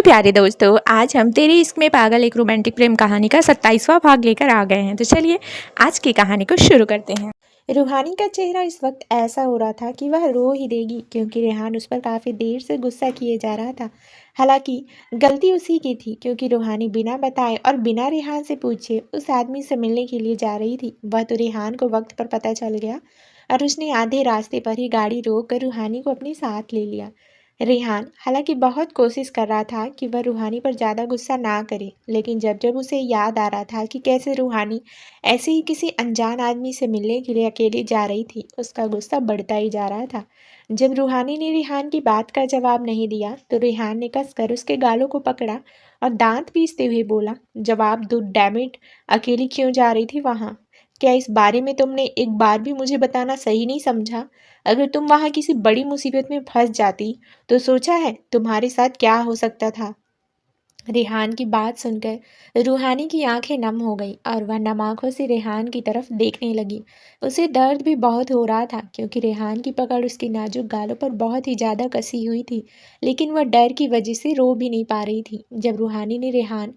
प्यारे दोस्तों, आज हम तेरे इश्क में पागल एक रोमांटिक प्रेम कहानी का 27वां भाग लेकर आ गए हैं। तो चलिए आज की कहानी को शुरू करते हैं। रूहानी का चेहरा इस वक्त ऐसा हो रहा था कि वह रो ही देगी, क्योंकि रेहान उस पर काफ़ी देर से गुस्सा किए जा रहा था। हालांकि गलती उसी की थी, क्योंकि रूहानी बिना बताए और बिना रेहान से पूछे उस आदमी से मिलने के लिए जा रही थी। वह तो रेहान को वक्त पर पता चल गया और उसने आधे रास्ते पर ही गाड़ी रोक कर रूहानी को अपने साथ ले लिया। रेहान हालांकि बहुत कोशिश कर रहा था कि वह रूहानी पर ज़्यादा गुस्सा ना करे, लेकिन जब जब उसे याद आ रहा था कि कैसे रूहानी ऐसे ही किसी अनजान आदमी से मिलने के लिए अकेली जा रही थी, उसका गुस्सा बढ़ता ही जा रहा था। जब रूहानी ने रेहान की बात का जवाब नहीं दिया तो रेहान ने कसकर उसके गालों को पकड़ा और दांत पीसते हुए बोला, जवाब दो डैमिट, अकेली क्यों जा रही थी वहाँ? क्या इस बारे में तुमने एक बार भी मुझे बताना सही नहीं समझा? अगर तुम वहाँ किसी बड़ी मुसीबत में फंस जाती तो सोचा है तुम्हारे साथ क्या हो सकता था? रेहान की बात सुनकर रूहानी की आंखें नम हो गई और वह नम आंखों से रेहान की तरफ देखने लगी। उसे दर्द भी बहुत हो रहा था, क्योंकि रेहान की पकड़ उसकी नाजुक गालों पर बहुत ही ज़्यादा कसी हुई थी, लेकिन वह डर की वजह से रो भी नहीं पा रही थी। जब रूहानी ने रेहान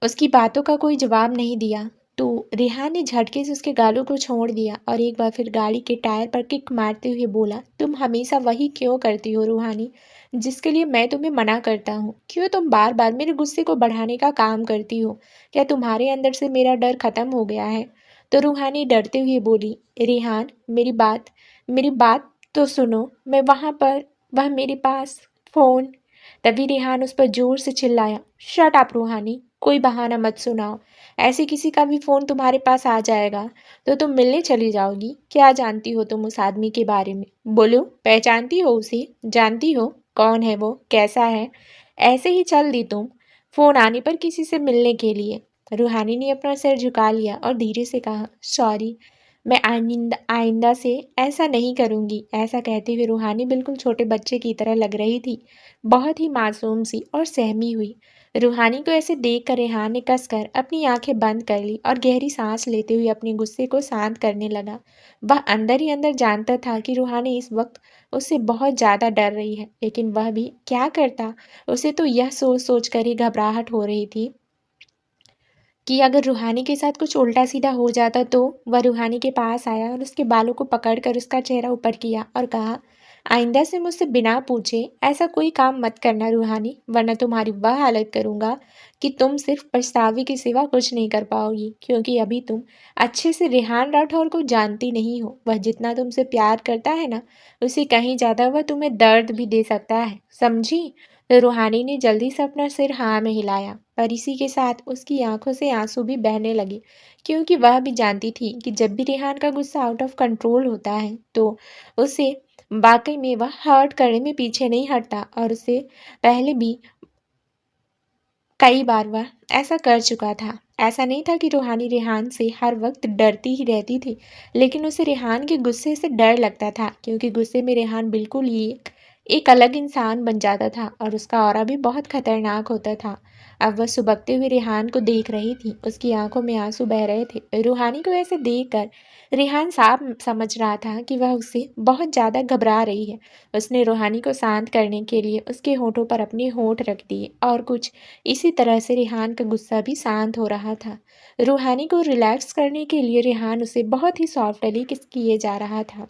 उसकी बातों का कोई जवाब नहीं दिया तो रेहान ने झटके से उसके गालों को छोड़ दिया और एक बार फिर गाड़ी के टायर पर किक मारते हुए बोला, तुम हमेशा वही क्यों करती हो रूहानी, जिसके लिए मैं तुम्हें मना करता हूँ? क्यों तुम बार बार मेरे गुस्से को बढ़ाने का काम करती हो? क्या तुम्हारे अंदर से मेरा डर खत्म हो गया है? तो रूहानी डरते हुए बोली, रेहान मेरी बात तो सुनो, मैं वहाँ पर, वह मेरे पास फ़ोन। तभी रेहान उस पर जोर से चिल्लाया, शट अप रूहानी, कोई बहाना मत सुनाओ। ऐसे किसी का भी फ़ोन तुम्हारे पास आ जाएगा तो तुम मिलने चली जाओगी। क्या जानती हो तुम उस आदमी के बारे में? बोलो, पहचानती हो उसे? जानती हो कौन है वो, कैसा है? ऐसे ही चल दी तुम फ़ोन आने पर किसी से मिलने के लिए? रूहानी ने अपना सिर झुका लिया और धीरे से कहा, सॉरी, मैं आइंदा आइंदा से ऐसा नहीं करूँगी। ऐसा कहते हुए रूहानी बिल्कुल छोटे बच्चे की तरह लग रही थी, बहुत ही मासूम सी और सहमी हुई। रूहानी को ऐसे देख कर रेहान ने कसकर अपनी आंखें बंद कर ली और गहरी सांस लेते हुए अपने गुस्से को शांत करने लगा। वह अंदर ही अंदर जानता था कि रूहानी इस वक्त उससे बहुत ज़्यादा डर रही है, लेकिन वह भी क्या करता? उसे तो यह सोच सोच कर ही घबराहट हो रही थी कि अगर रूहानी के साथ कुछ उल्टा सीधा हो जाता तो। वह रूहानी के पास आया और उसके बालों को पकड़कर उसका चेहरा ऊपर किया और कहा, आइंदा से मुझसे बिना पूछे ऐसा कोई काम मत करना रूहानी, वरना तुम्हारी वह हालत करूँगा कि तुम सिर्फ पछतावे के सिवा कुछ नहीं कर पाओगी, क्योंकि अभी तुम अच्छे से रेहान राठौर को जानती नहीं हो। वह जितना तुमसे प्यार करता है ना, उससे कहीं ज़्यादा वह तुम्हें दर्द भी दे सकता है, समझी? तो रूहानी ने जल्दी से अपना सिर हाँ में हिलाया, पर इसी के साथ उसकी आंखों से आंसू भी बहने लगे, क्योंकि वह भी जानती थी कि जब भी रेहान का गुस्सा आउट ऑफ कंट्रोल होता है तो उसे वाकई में वह हर्ट करने में पीछे नहीं हटता, और उससे पहले भी कई बार वह ऐसा कर चुका था। ऐसा नहीं था कि रूहानी रेहान से हर वक्त डरती ही रहती थी, लेकिन उसे रेहान के गुस्से से डर लगता था, क्योंकि गुस्से में रेहान बिल्कुल ही एक अलग इंसान बन जाता था और उसका ऑरा भी बहुत खतरनाक होता था। अब वह सुबकते हुए रेहान को देख रही थी, उसकी आंखों में आंसू बह रहे थे। रूहानी को ऐसे देखकर रेहान साफ समझ रहा था कि वह उससे बहुत ज़्यादा घबरा रही है। उसने रूहानी को शांत करने के लिए उसके होठों पर अपने होठ रख दिए और कुछ इसी तरह से रेहान का गुस्सा भी शांत हो रहा था। रूहानी को रिलैक्स करने के लिए रेहान उसे बहुत ही सॉफ्टली किस किए जा रहा था।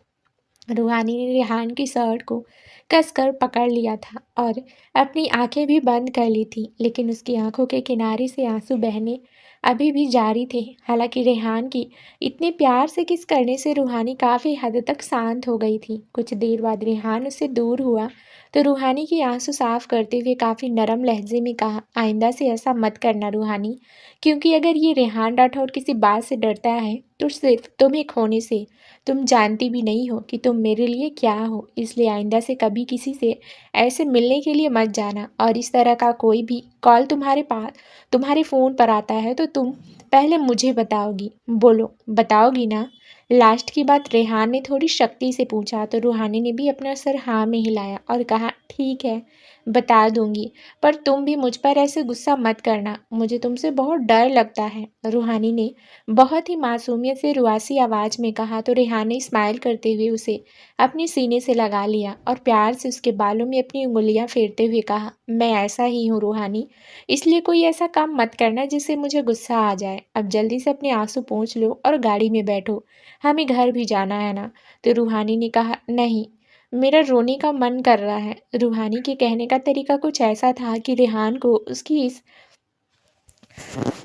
रूहानी ने रेहान की शर्ट को कसकर पकड़ लिया था और अपनी आंखें भी बंद कर ली थी, लेकिन उसकी आंखों के किनारे से आंसू बहने अभी भी जारी थे। हालांकि रेहान की इतने प्यार से किस करने से रूहानी काफ़ी हद तक शांत हो गई थी। कुछ देर बाद रेहान उससे दूर हुआ तो रूहानी की आंसू साफ करते हुए काफ़ी नरम लहजे में कहा, आइंदा से ऐसा मत करना रूहानी, क्योंकि अगर ये रेहान राठौर किसी बात से डरता है तो सिर्फ तुम्हें खोने से। तुम जानती भी नहीं हो कि तुम मेरे लिए क्या हो, इसलिए आइंदा से कभी किसी से ऐसे मिलने के लिए मत जाना, और इस तरह का कोई भी कॉल तुम्हारे फ़ोन पर आता है तो तुम पहले मुझे बताओगी। बोलो, बताओगी ना? लास्ट की बात रेहान ने थोड़ी शक्ति से पूछा तो रूहानी ने भी अपना सर हाँ में हिलाया और कहा, ठीक है, बता दूंगी, पर तुम भी मुझ पर ऐसे गुस्सा मत करना, मुझे तुमसे बहुत डर लगता है। रूहानी ने बहुत ही मासूमियत से रुआसी आवाज़ में कहा तो रेहान ने स्माइल करते हुए उसे अपने सीने से लगा लिया और प्यार से उसके बालों में अपनी उंगलियां फेरते हुए कहा, मैं ऐसा ही हूँ रूहानी, इसलिए कोई ऐसा काम मत करना जिससे मुझे गुस्सा आ जाए। अब जल्दी से अपने आंसू पोंछ लो और गाड़ी में बैठो, हमें घर भी जाना है ना। तो रूहानी ने कहा, नहीं, मेरा रोने का मन कर रहा है। रूहानी के कहने का तरीका कुछ ऐसा था कि रेहान को उसकी इस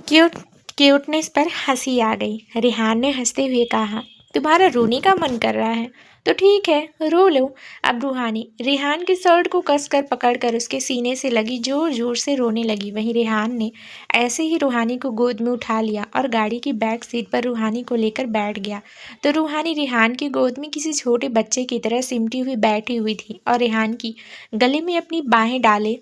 क्यूट क्यूटनेस पर हंसी आ गई। रेहान ने हंसते हुए कहा, तुम्हारा रोने का मन कर रहा है तो ठीक है, रो लो। अब रूहानी रेहान के शर्ट को कसकर पकड़कर उसके सीने से लगी जोर जोर से रोने लगी। वहीं रेहान ने ऐसे ही रूहानी को गोद में उठा लिया और गाड़ी की बैक सीट पर रूहानी को लेकर बैठ गया। तो रूहानी रेहान की गोद में किसी छोटे बच्चे की तरह सिमटी हुई बैठी हुई थी और रेहान की गले में अपनी बाहें डाले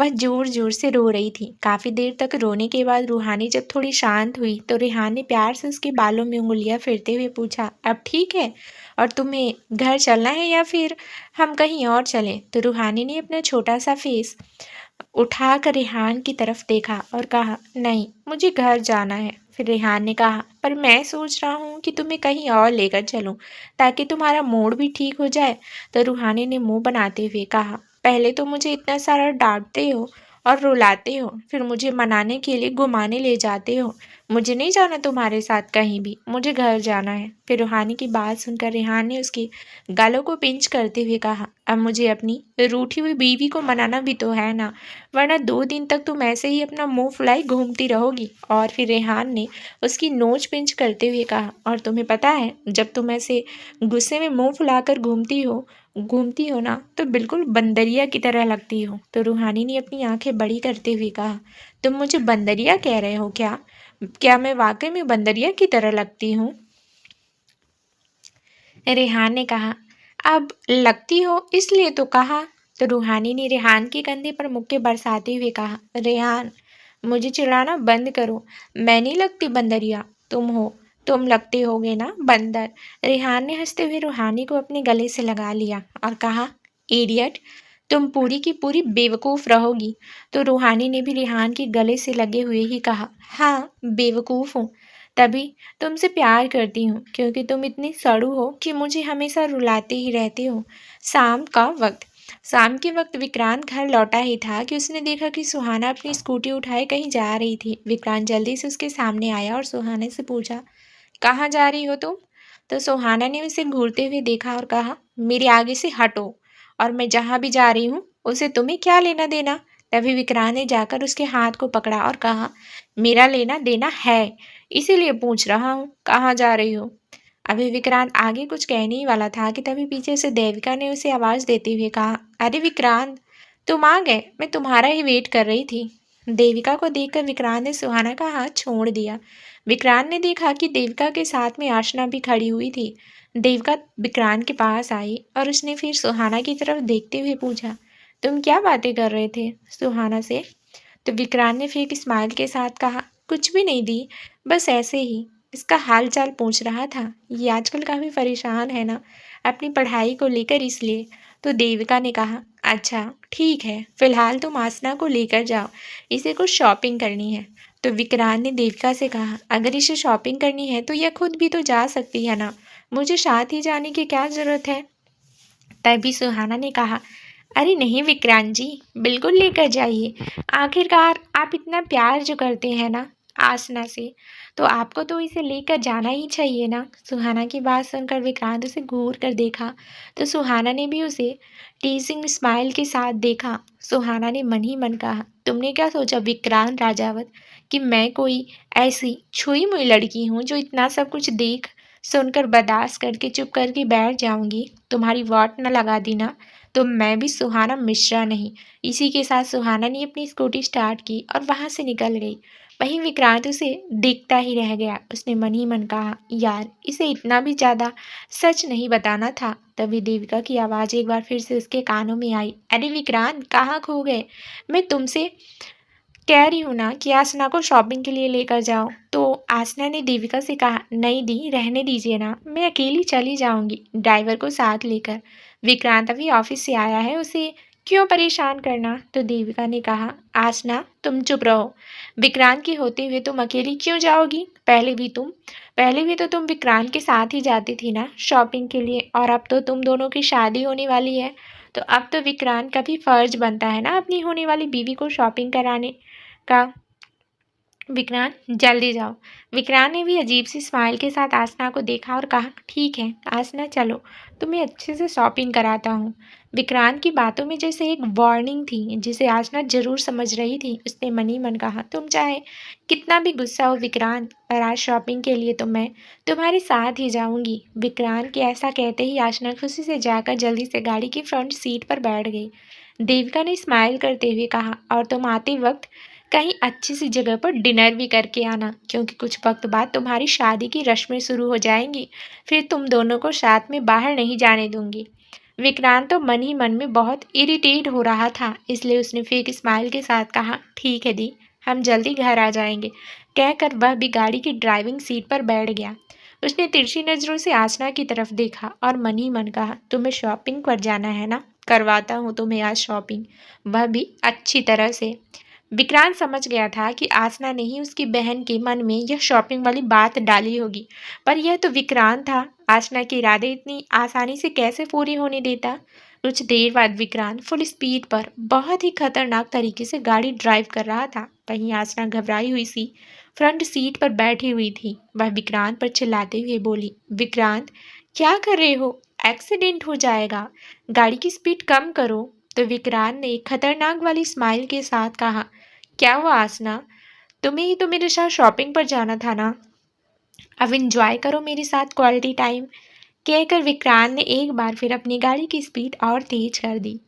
वह जोर जोर से रो रही थी। काफी देर तक रोने के बाद रूहानी जब थोड़ी शांत हुई तो रेहान ने प्यार से उसके बालों में उंगलियां फेरते हुए पूछा, अब ठीक है और तुम्हें घर चलना है या फिर हम कहीं और चलें? तो रूहानी ने अपना छोटा सा फेस उठाकर रेहान की तरफ देखा और कहा, नहीं, मुझे घर जाना है। फिर रेहान ने कहा, पर मैं सोच रहा हूँ कि तुम्हें कहीं और लेकर चलूँ ताकि तुम्हारा मूड भी ठीक हो जाए। तो रूहानी ने मुंह बनाते हुए कहा, पहले तो मुझे इतना सारा डांटते हो और रुलाते हो, फिर मुझे मनाने के लिए घुमाने ले जाते हो। मुझे नहीं जाना तुम्हारे साथ कहीं भी, मुझे घर जाना है। फिर रूहानी की बात सुनकर रेहान ने उसके गालों को पिंच करते हुए कहा, अब मुझे अपनी रूठी हुई बीवी को मनाना भी तो है ना, वरना 2 दिन तक तुम ऐसे ही अपना मुंह फुलाई घूमती रहोगी। और फिर रेहान ने उसकी नोच पिंच करते हुए कहा, और तुम्हें पता है जब तुम ऐसे गुस्से में मुंह फुलाकर घूमती हो ना तो बिल्कुल बंदरिया की तरह लगती हो। तो रूहानी ने अपनी आंखें बड़ी करते हुए कहा, तुम मुझे बंदरिया कह रहे हो क्या? क्या मैं वाकई में बंदरिया की तरह लगती हूँ? रेहान ने कहा, अब लगती हो इसलिए तो कहा। तो रूहानी ने रेहान के कंधे पर मुक्के बरसाते हुए कहा, रेहान, मुझे चिढ़ाना बंद करो, मैं नहीं लगती बंदरिया, तुम हो, तुम लगते होगे ना बंदर। रेहान ने हंसते हुए रूहानी को अपने गले से लगा लिया और कहा, इडियट, तुम पूरी की पूरी बेवकूफ़ रहोगी। तो रूहानी ने भी रेहान के गले से लगे हुए ही कहा, हाँ, बेवकूफ़ हूँ, तभी तुमसे प्यार करती हूँ क्योंकि तुम इतनी सड़ू हो कि मुझे हमेशा रुलाते ही रहते हो। शाम के वक्त विक्रांत घर लौटा ही था कि उसने देखा कि सुहाना अपनी स्कूटी उठाए कहीं जा रही थी। विक्रांत जल्दी से उसके सामने आया और सुहाना से पूछा, कहाँ जा रही हो तुम? तो सुहाना ने उसे घूरते हुए देखा और कहा, मेरे आगे से हटो, और मैं जहाँ भी जा रही हूँ उसे तुम्हें क्या लेना देना? तभी विक्रांत ने जाकर उसके हाथ को पकड़ा और कहा, मेरा लेना देना है, इसीलिए पूछ रहा हूँ कहाँ जा रही हो। अभी विक्रांत आगे कुछ कहने ही वाला था कि तभी पीछे से देविका ने उसे आवाज़ देते हुए कहा, अरे विक्रांत, तुम आ गए, मैं तुम्हारा ही वेट कर रही थी। देविका को देखकर विक्रांत ने सुहाना का हाथ छोड़ दिया। विक्रांत ने देखा कि देविका के साथ में आशना भी खड़ी हुई थी। देविका विक्रांत के पास आई और उसने फिर सुहाना की तरफ देखते हुए पूछा, तुम क्या बातें कर रहे थे सुहाना से? तो विक्रांत ने फिर एक स्माइल के साथ कहा, कुछ भी नहीं दी, बस ऐसे ही इसका हाल चाल पूछ रहा था। ये आजकल काफ़ी परेशान है ना अपनी पढ़ाई को लेकर, इसलिए। तो देविका ने कहा, अच्छा ठीक है, फिलहाल तुम आसना को लेकर जाओ, इसे कुछ शॉपिंग करनी है। तो विक्रांत ने देविका से कहा, अगर इसे शॉपिंग करनी है तो यह खुद भी तो जा सकती है ना, मुझे साथ ही जाने की क्या ज़रूरत है? तभी सुहाना ने कहा, अरे नहीं विक्रांत जी, बिल्कुल लेकर जाइए, आखिरकार आप इतना प्यार जो करते हैं ना आसना से, तो आपको तो इसे लेकर जाना ही चाहिए ना। सुहाना की बात सुनकर विक्रांत उसे घूर कर देखा तो सुहाना ने भी उसे टीजिंग स्माइल के साथ देखा। सुहाना ने मन ही मन कहा, तुमने क्या सोचा विक्रांत राजावत कि मैं कोई ऐसी छुई मुई लड़की हूँ जो इतना सब कुछ देख सुनकर बर्दाश्त करके चुप करके बैठ जाऊंगी? तुम्हारी वाट न लगा दी ना, तो मैं भी सुहाना मिश्रा नहीं। इसी के साथ सुहाना ने अपनी स्कूटी स्टार्ट की और वहाँ से निकल गई। वहीं विक्रांत उसे देखता ही रह गया। उसने मन ही मन कहा, यार इसे इतना भी ज़्यादा सच नहीं बताना था। तभी देविका की आवाज़ एक बार फिर से उसके कानों में आई, अरे विक्रांत, कहाँ खो गए? मैं तुमसे कह रही हूँ ना कि आसना को शॉपिंग के लिए लेकर जाओ। तो आसना ने देविका से कहा, नहीं दी, रहने दीजिए ना, मैं अकेली चली जाऊंगी ड्राइवर को साथ लेकर। विक्रांत अभी ऑफिस से आया है, उसे क्यों परेशान करना। तो देविका ने कहा, आसना तुम चुप रहो। विक्रांत के होते हुए तुम अकेली क्यों जाओगी। पहले भी तो तुम विक्रांत के साथ ही जाती थी ना शॉपिंग के लिए, और अब तो तुम दोनों की शादी होने वाली है, तो अब तो विक्रांत का भी फर्ज बनता है ना अपनी होने वाली बीवी को शॉपिंग कराने का। विक्रांत जल्दी जाओ। विक्रांत ने भी अजीब सी स्माइल के साथ आसना को देखा और कहा, ठीक है आसना चलो, तुम्हें अच्छे से शॉपिंग कराता हूँ। विक्रांत की बातों में जैसे एक वार्निंग थी जिसे आसना जरूर समझ रही थी। उसने मन ही मन कहा, तुम चाहे कितना भी गुस्सा हो विक्रांत, पर आज शॉपिंग के लिए तो मैं तुम्हारे साथ ही जाऊंगी। विक्रांत के ऐसा कहते ही आसना खुशी से जाकर जल्दी से गाड़ी की फ्रंट सीट पर बैठ गई। देविका ने स्माइल करते हुए कहा, और तुम आते वक्त कहीं अच्छी सी जगह पर डिनर भी करके आना, क्योंकि कुछ वक्त बाद तुम्हारी शादी की रस्में शुरू हो जाएंगी, फिर तुम दोनों को साथ में बाहर नहीं जाने दूंगी। विक्रांत तो मन ही मन में बहुत इरिटेट हो रहा था, इसलिए उसने फेक स्माइल के साथ कहा, ठीक है दी, हम जल्दी घर आ जाएंगे। कहकर वह भी गाड़ी की ड्राइविंग सीट पर बैठ गया। उसने तिरछी नजरों से आसना की तरफ देखा और मन ही मन कहा, तुम्हें शॉपिंग पर जाना है ना, करवाता हूँ तुम्हें आज शॉपिंग, वह भी अच्छी तरह से। विक्रांत समझ गया था कि आसना ने ही उसकी बहन के मन में यह शॉपिंग वाली बात डाली होगी, पर यह तो विक्रांत था, आसना के इरादे इतनी आसानी से कैसे पूरी होने देता। कुछ देर बाद विक्रांत फुल स्पीड पर बहुत ही खतरनाक तरीके से गाड़ी ड्राइव कर रहा था। वहीं आसना घबराई हुई सी फ्रंट सीट पर बैठी हुई थी। वह विक्रांत पर चिल्लाते हुए बोली, विक्रांत क्या कर रहे हो, एक्सीडेंट हो जाएगा, गाड़ी की स्पीड कम करो। तो विक्रांत ने एक खतरनाक वाली स्माइल के साथ कहा, क्या हुआ आसना, तुम्हें ही तो मेरे साथ शॉपिंग पर जाना था ना, अब एंजॉय करो मेरे साथ क्वालिटी टाइम। कहकर विक्रांत ने एक बार फिर अपनी गाड़ी की स्पीड और तेज कर दी।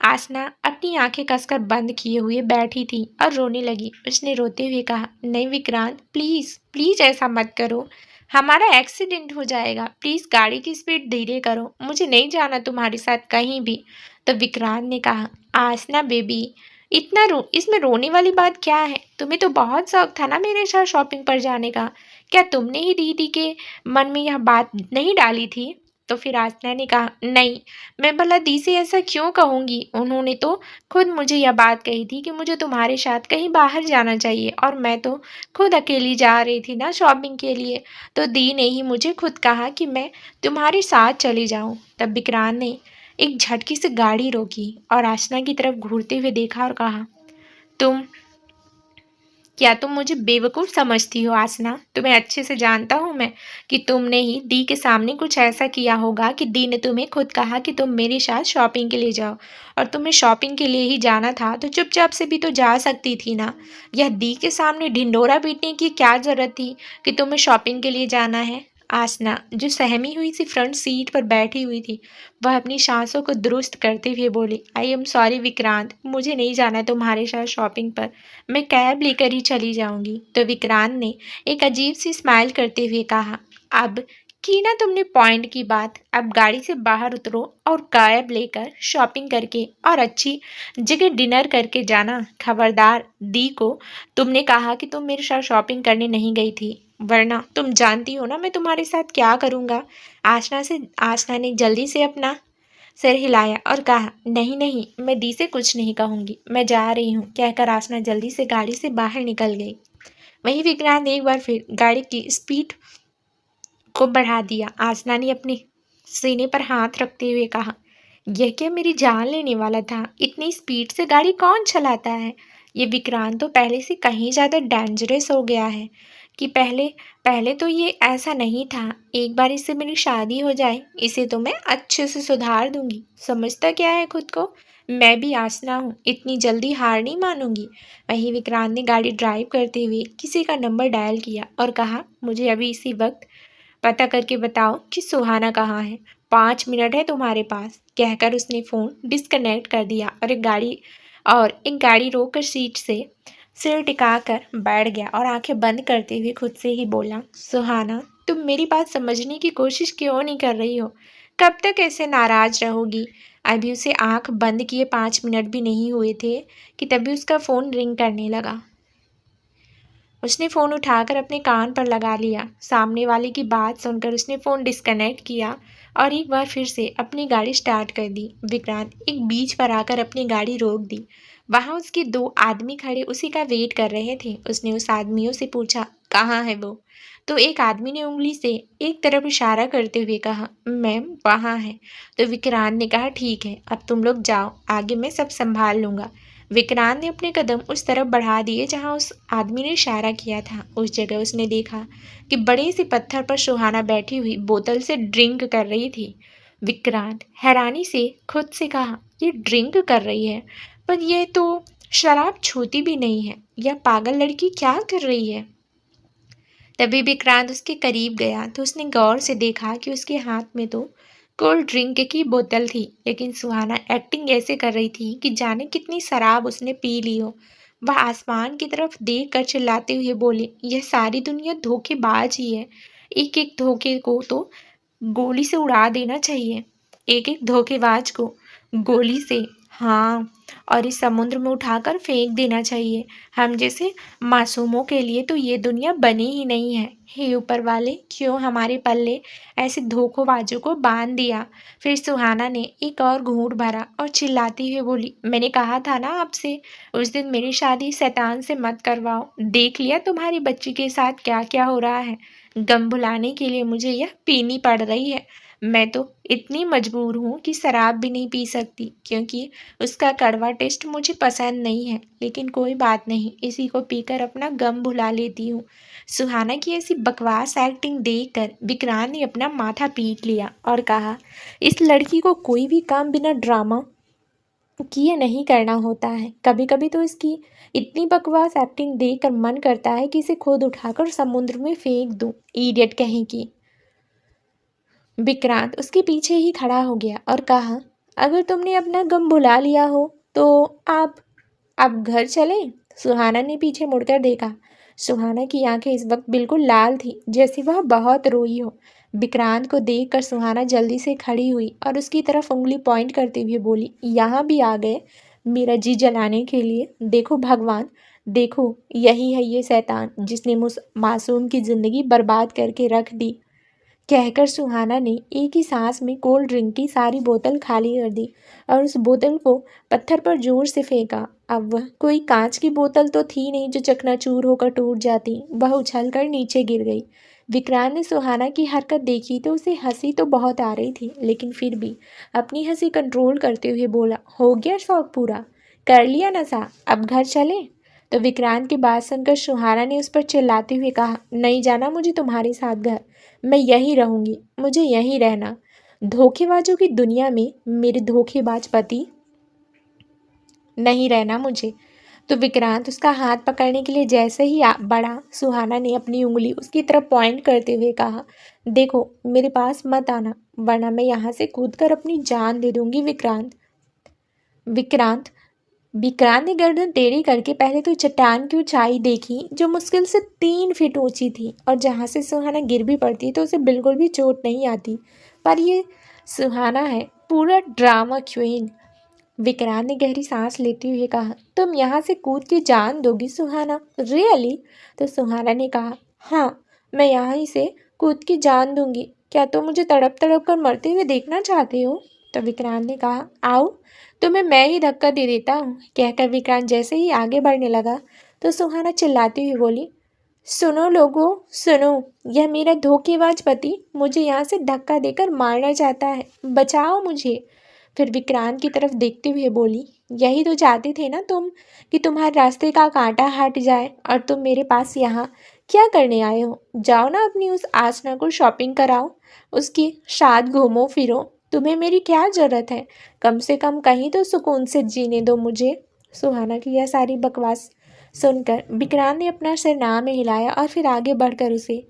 आसना अपनी आंखें कसकर बंद किए हुए बैठी थी और रोने लगी। उसने रोते हुए कहा, नहीं विक्रांत प्लीज़ प्लीज़ ऐसा मत करो, हमारा एक्सीडेंट हो जाएगा, प्लीज़ गाड़ी की स्पीड धीरे करो, मुझे नहीं जाना तुम्हारे साथ कहीं भी। तो विक्रांत ने कहा, आसना बेबी इसमें रोने वाली बात क्या है, तुम्हें तो बहुत शौक था ना मेरे साथ शॉपिंग पर जाने का, क्या तुमने ही दीदी के मन में यह बात नहीं डाली थी। तो फिर आसना ने कहा, नहीं, मैं भला दी से ऐसा क्यों कहूँगी, उन्होंने तो खुद मुझे यह बात कही थी कि मुझे तुम्हारे साथ कहीं बाहर जाना चाहिए, और मैं तो खुद अकेली जा रही थी ना शॉपिंग के लिए, तो दी ने ही मुझे खुद कहा कि मैं तुम्हारे साथ चली जाऊँ। तब विक्रांत ने एक झटके से गाड़ी रोकी और आसना की तरफ घूरते हुए देखा और कहा, तुम क्या तुम मुझे बेवकूफ़ समझती हो आसना, तुम्हें अच्छे से जानता हूँ मैं कि तुमने ही दी के सामने कुछ ऐसा किया होगा कि दी ने तुम्हें खुद कहा कि तुम मेरे साथ शॉपिंग के लिए जाओ, और तुम्हें शॉपिंग के लिए ही जाना था तो चुपचाप से भी तो जा सकती थी ना, यह दी के सामने ढिंढोरा पीटने की क्या ज़रूरत थी कि तुम्हें शॉपिंग के लिए जाना है। आसना जो सहमी हुई सी फ्रंट सीट पर बैठी हुई थी, वह अपनी सांसों को दुरुस्त करते हुए बोली, आई एम सॉरी विक्रांत, मुझे नहीं जाना तुम्हारे साथ शॉपिंग पर, मैं कैब लेकर ही चली जाऊंगी। तो विक्रांत ने एक अजीब सी स्माइल करते हुए कहा, अब की ना तुमने पॉइंट की बात, अब गाड़ी से बाहर उतरो और कैब लेकर शॉपिंग करके और अच्छी जगह डिनर करके जाना। खबरदार, दी को तुमने कहा कि तुम मेरे साथ शॉपिंग करने नहीं गई थी, वरना तुम जानती हो ना मैं तुम्हारे साथ क्या करूँगा। आसना ने जल्दी से अपना सिर हिलाया और कहा, नहीं नहीं, मैं दी से कुछ नहीं कहूँगी, मैं जा रही हूँ। कहकर आसना जल्दी से गाड़ी से बाहर निकल गई। वहीं विक्रांत ने एक बार फिर गाड़ी की स्पीड को बढ़ा दिया। आसना ने अपने सीने पर हाथ रखते हुए कहा, यह क्या मेरी जान लेने वाला था, इतनी स्पीड से गाड़ी कौन चलाता है। ये विक्रांत तो पहले से कहीं ज़्यादा डेंजरस हो गया है कि पहले पहले तो ये ऐसा नहीं था। एक बार इससे मेरी शादी हो जाए, इसे तो मैं अच्छे से सुधार दूंगी। समझता क्या है खुद को, मैं भी आसना हूँ, इतनी जल्दी हार नहीं मानूंगी। वहीं विक्रांत ने गाड़ी ड्राइव करते हुए किसी का नंबर डायल किया और कहा, मुझे अभी इसी वक्त पता करके बताओ कि सुहाना कहाँ है, 5 मिनट है तुम्हारे पास। कहकर उसने फ़ोन डिस्कनेक्ट कर दिया और एक गाड़ी रोककर सीट से सिर टिकाकर बैठ गया और आंखें बंद करते हुए खुद से ही बोला, सुहाना तुम मेरी बात समझने की कोशिश क्यों नहीं कर रही हो, कब तक ऐसे नाराज रहोगी। अभी उसे आंख बंद किए 5 मिनट भी नहीं हुए थे कि तभी उसका फ़ोन रिंग करने लगा। उसने फ़ोन उठाकर अपने कान पर लगा लिया। सामने वाले की बात सुनकर उसने फ़ोन डिस्कनेक्ट किया और एक बार फिर से अपनी गाड़ी स्टार्ट कर दी। विक्रांत एक बीच पर आकर अपनी गाड़ी रोक दी। वहाँ उसके 2 आदमी खड़े उसी का वेट कर रहे थे। उसने उस आदमियों से पूछा, कहाँ है वो? तो एक आदमी ने उंगली से एक तरफ इशारा करते हुए कहा, मैम वहाँ है। तो विक्रांत ने कहा, ठीक है, अब तुम लोग जाओ, आगे मैं सब संभाल लूँगा। विक्रांत ने अपने कदम उस तरफ बढ़ा दिए जहाँ उस आदमी ने इशारा किया था। उस जगह उसने देखा कि बड़े से पत्थर पर सुहाना बैठी हुई बोतल से ड्रिंक कर रही थी। विक्रांत हैरानी से खुद से कहा, ये ड्रिंक कर रही है, पर यह तो शराब छूती भी नहीं है। यह पागल लड़की क्या कर रही है? तभी विक्रांत उसके करीब गया तो उसने गौर से देखा कि उसके हाथ में तो कोल्ड ड्रिंक की बोतल थी, लेकिन सुहाना एक्टिंग ऐसे कर रही थी कि जाने कितनी शराब उसने पी ली हो। वह आसमान की तरफ देख कर चिल्लाते हुए बोली, यह सारी दुनिया धोखेबाज ही है। एक एक धोखे को तो गोली से उड़ा देना चाहिए, एक एक धोखेबाज को गोली से, हाँ, और इस समुद्र में उठाकर फेंक देना चाहिए। हम जैसे मासूमों के लिए तो ये दुनिया बनी ही नहीं है। हे ऊपर वाले, क्यों हमारे पल्ले ऐसे धोखेबाजों को बांध दिया? फिर सुहाना ने एक और घूंट भरा और चिल्लाती हुई बोली, मैंने कहा था ना आपसे, उस दिन मेरी शादी शैतान से मत करवाओ। देख लिया तुम्हारी बच्ची के साथ क्या क्या हो रहा है। गम भुलाने के लिए मुझे यह पीनी पड़ रही है। मैं तो इतनी मजबूर हूँ कि शराब भी नहीं पी सकती, क्योंकि उसका कड़वा टेस्ट मुझे पसंद नहीं है। लेकिन कोई बात नहीं, इसी को पीकर अपना गम भुला लेती हूँ। सुहाना की ऐसी बकवास एक्टिंग देखकर विक्रांत ने अपना माथा पीट लिया और कहा, इस लड़की को कोई भी काम बिना ड्रामा किए नहीं करना होता है। कभी कभी तो इसकी इतनी बकवास एक्टिंग देखकर मन करता है कि इसे खुद उठाकर समुद्र में फेंक दूं। इडियट कहीं की। विक्रांत उसके पीछे ही खड़ा हो गया और कहा, अगर तुमने अपना गम भुला लिया हो तो आप अब घर चलें? सुहाना ने पीछे मुड़कर देखा। सुहाना की आंखें इस वक्त बिल्कुल लाल थी, जैसे वह बहुत रोई हो। विक्रांत को देखकर सुहाना जल्दी से खड़ी हुई और उसकी तरफ उंगली पॉइंट करते हुए बोली, यहाँ भी आ गए मेरा जी जलाने के लिए? देखो भगवान, देखो यही है ये शैतान जिसने मुझ मासूम की ज़िंदगी बर्बाद करके रख दी। कहकर सुहाना ने एक ही सांस में कोल्ड ड्रिंक की सारी बोतल खाली कर दी और उस बोतल को पत्थर पर जोर से फेंका। अब वह कोई कांच की बोतल तो थी नहीं जो चकनाचूर होकर टूट जाती। वह उछलकर नीचे गिर गई। विक्रांत ने सुहाना की हरकत देखी तो उसे हंसी तो बहुत आ रही थी, लेकिन फिर भी अपनी हंसी कंट्रोल करते हुए बोला, हो गया शौक पूरा? कर लिया नशा? अब घर चले? तो विक्रांत की बात सुनकर सुहाना ने उस पर चिल्लाते हुए कहा, नहीं जाना मुझे तुम्हारे साथ घर, मैं यहीं रहूंगी, मुझे यहीं रहना। धोखेबाजों की दुनिया में मेरे धोखेबाज पति नहीं रहना मुझे। तो विक्रांत उसका हाथ पकड़ने के लिए जैसे ही बढ़ा, सुहाना ने अपनी उंगली उसकी तरफ पॉइंट करते हुए कहा, देखो मेरे पास मत आना, वरना मैं यहाँ से कूदकर अपनी जान दे दूंगी। विक्रांत विक्रांत विक्रांत ने गर्दन टेढ़ी करके पहले तो चट्टान की ऊंचाई देखी जो मुश्किल से 3 फीट ऊंची थी, और जहाँ से सुहाना गिर भी पड़ती तो उसे बिल्कुल भी चोट नहीं आती। पर ये सुहाना है पूरा ड्रामा क्वीन। विक्रांत ने गहरी सांस लेते हुए कहा, तुम यहाँ से कूद के जान दोगी सुहाना? रियली? तो सुहाना ने कहा, हाँ, मैं यहाँ ही से कूद के जान दूंगी। क्या तुम मुझे तड़प तड़प कर मरते हुए देखना चाहते हो? तो विक्रांत ने कहा, आओ, तुम्हें मैं ही धक्का दे देता हूँ। कहकर विक्रांत जैसे ही आगे बढ़ने लगा तो सुहाना चिल्लाती हुई बोली, सुनो लोगों, सुनो, यह मेरा धोखेबाज पति मुझे यहाँ से धक्का देकर मारना चाहता है, बचाओ मुझे। फिर विक्रांत की तरफ देखते हुए बोली, यही तो चाहते थे ना तुम, कि तुम्हारे रास्ते का कांटा हट जाए, और तुम मेरे पास यहाँ क्या करने आए हो? जाओ ना अपनी उस आसना को शॉपिंग कराओ, उसके साथ घूमो फिरो। तुम्हें मेरी क्या ज़रूरत है? कम से कम कहीं तो सुकून से जीने दो मुझे। सुहाना की यह सारी बकवास सुनकर विक्रांत ने अपना सिर ना में हिलाया और फिर आगे बढ़कर उसे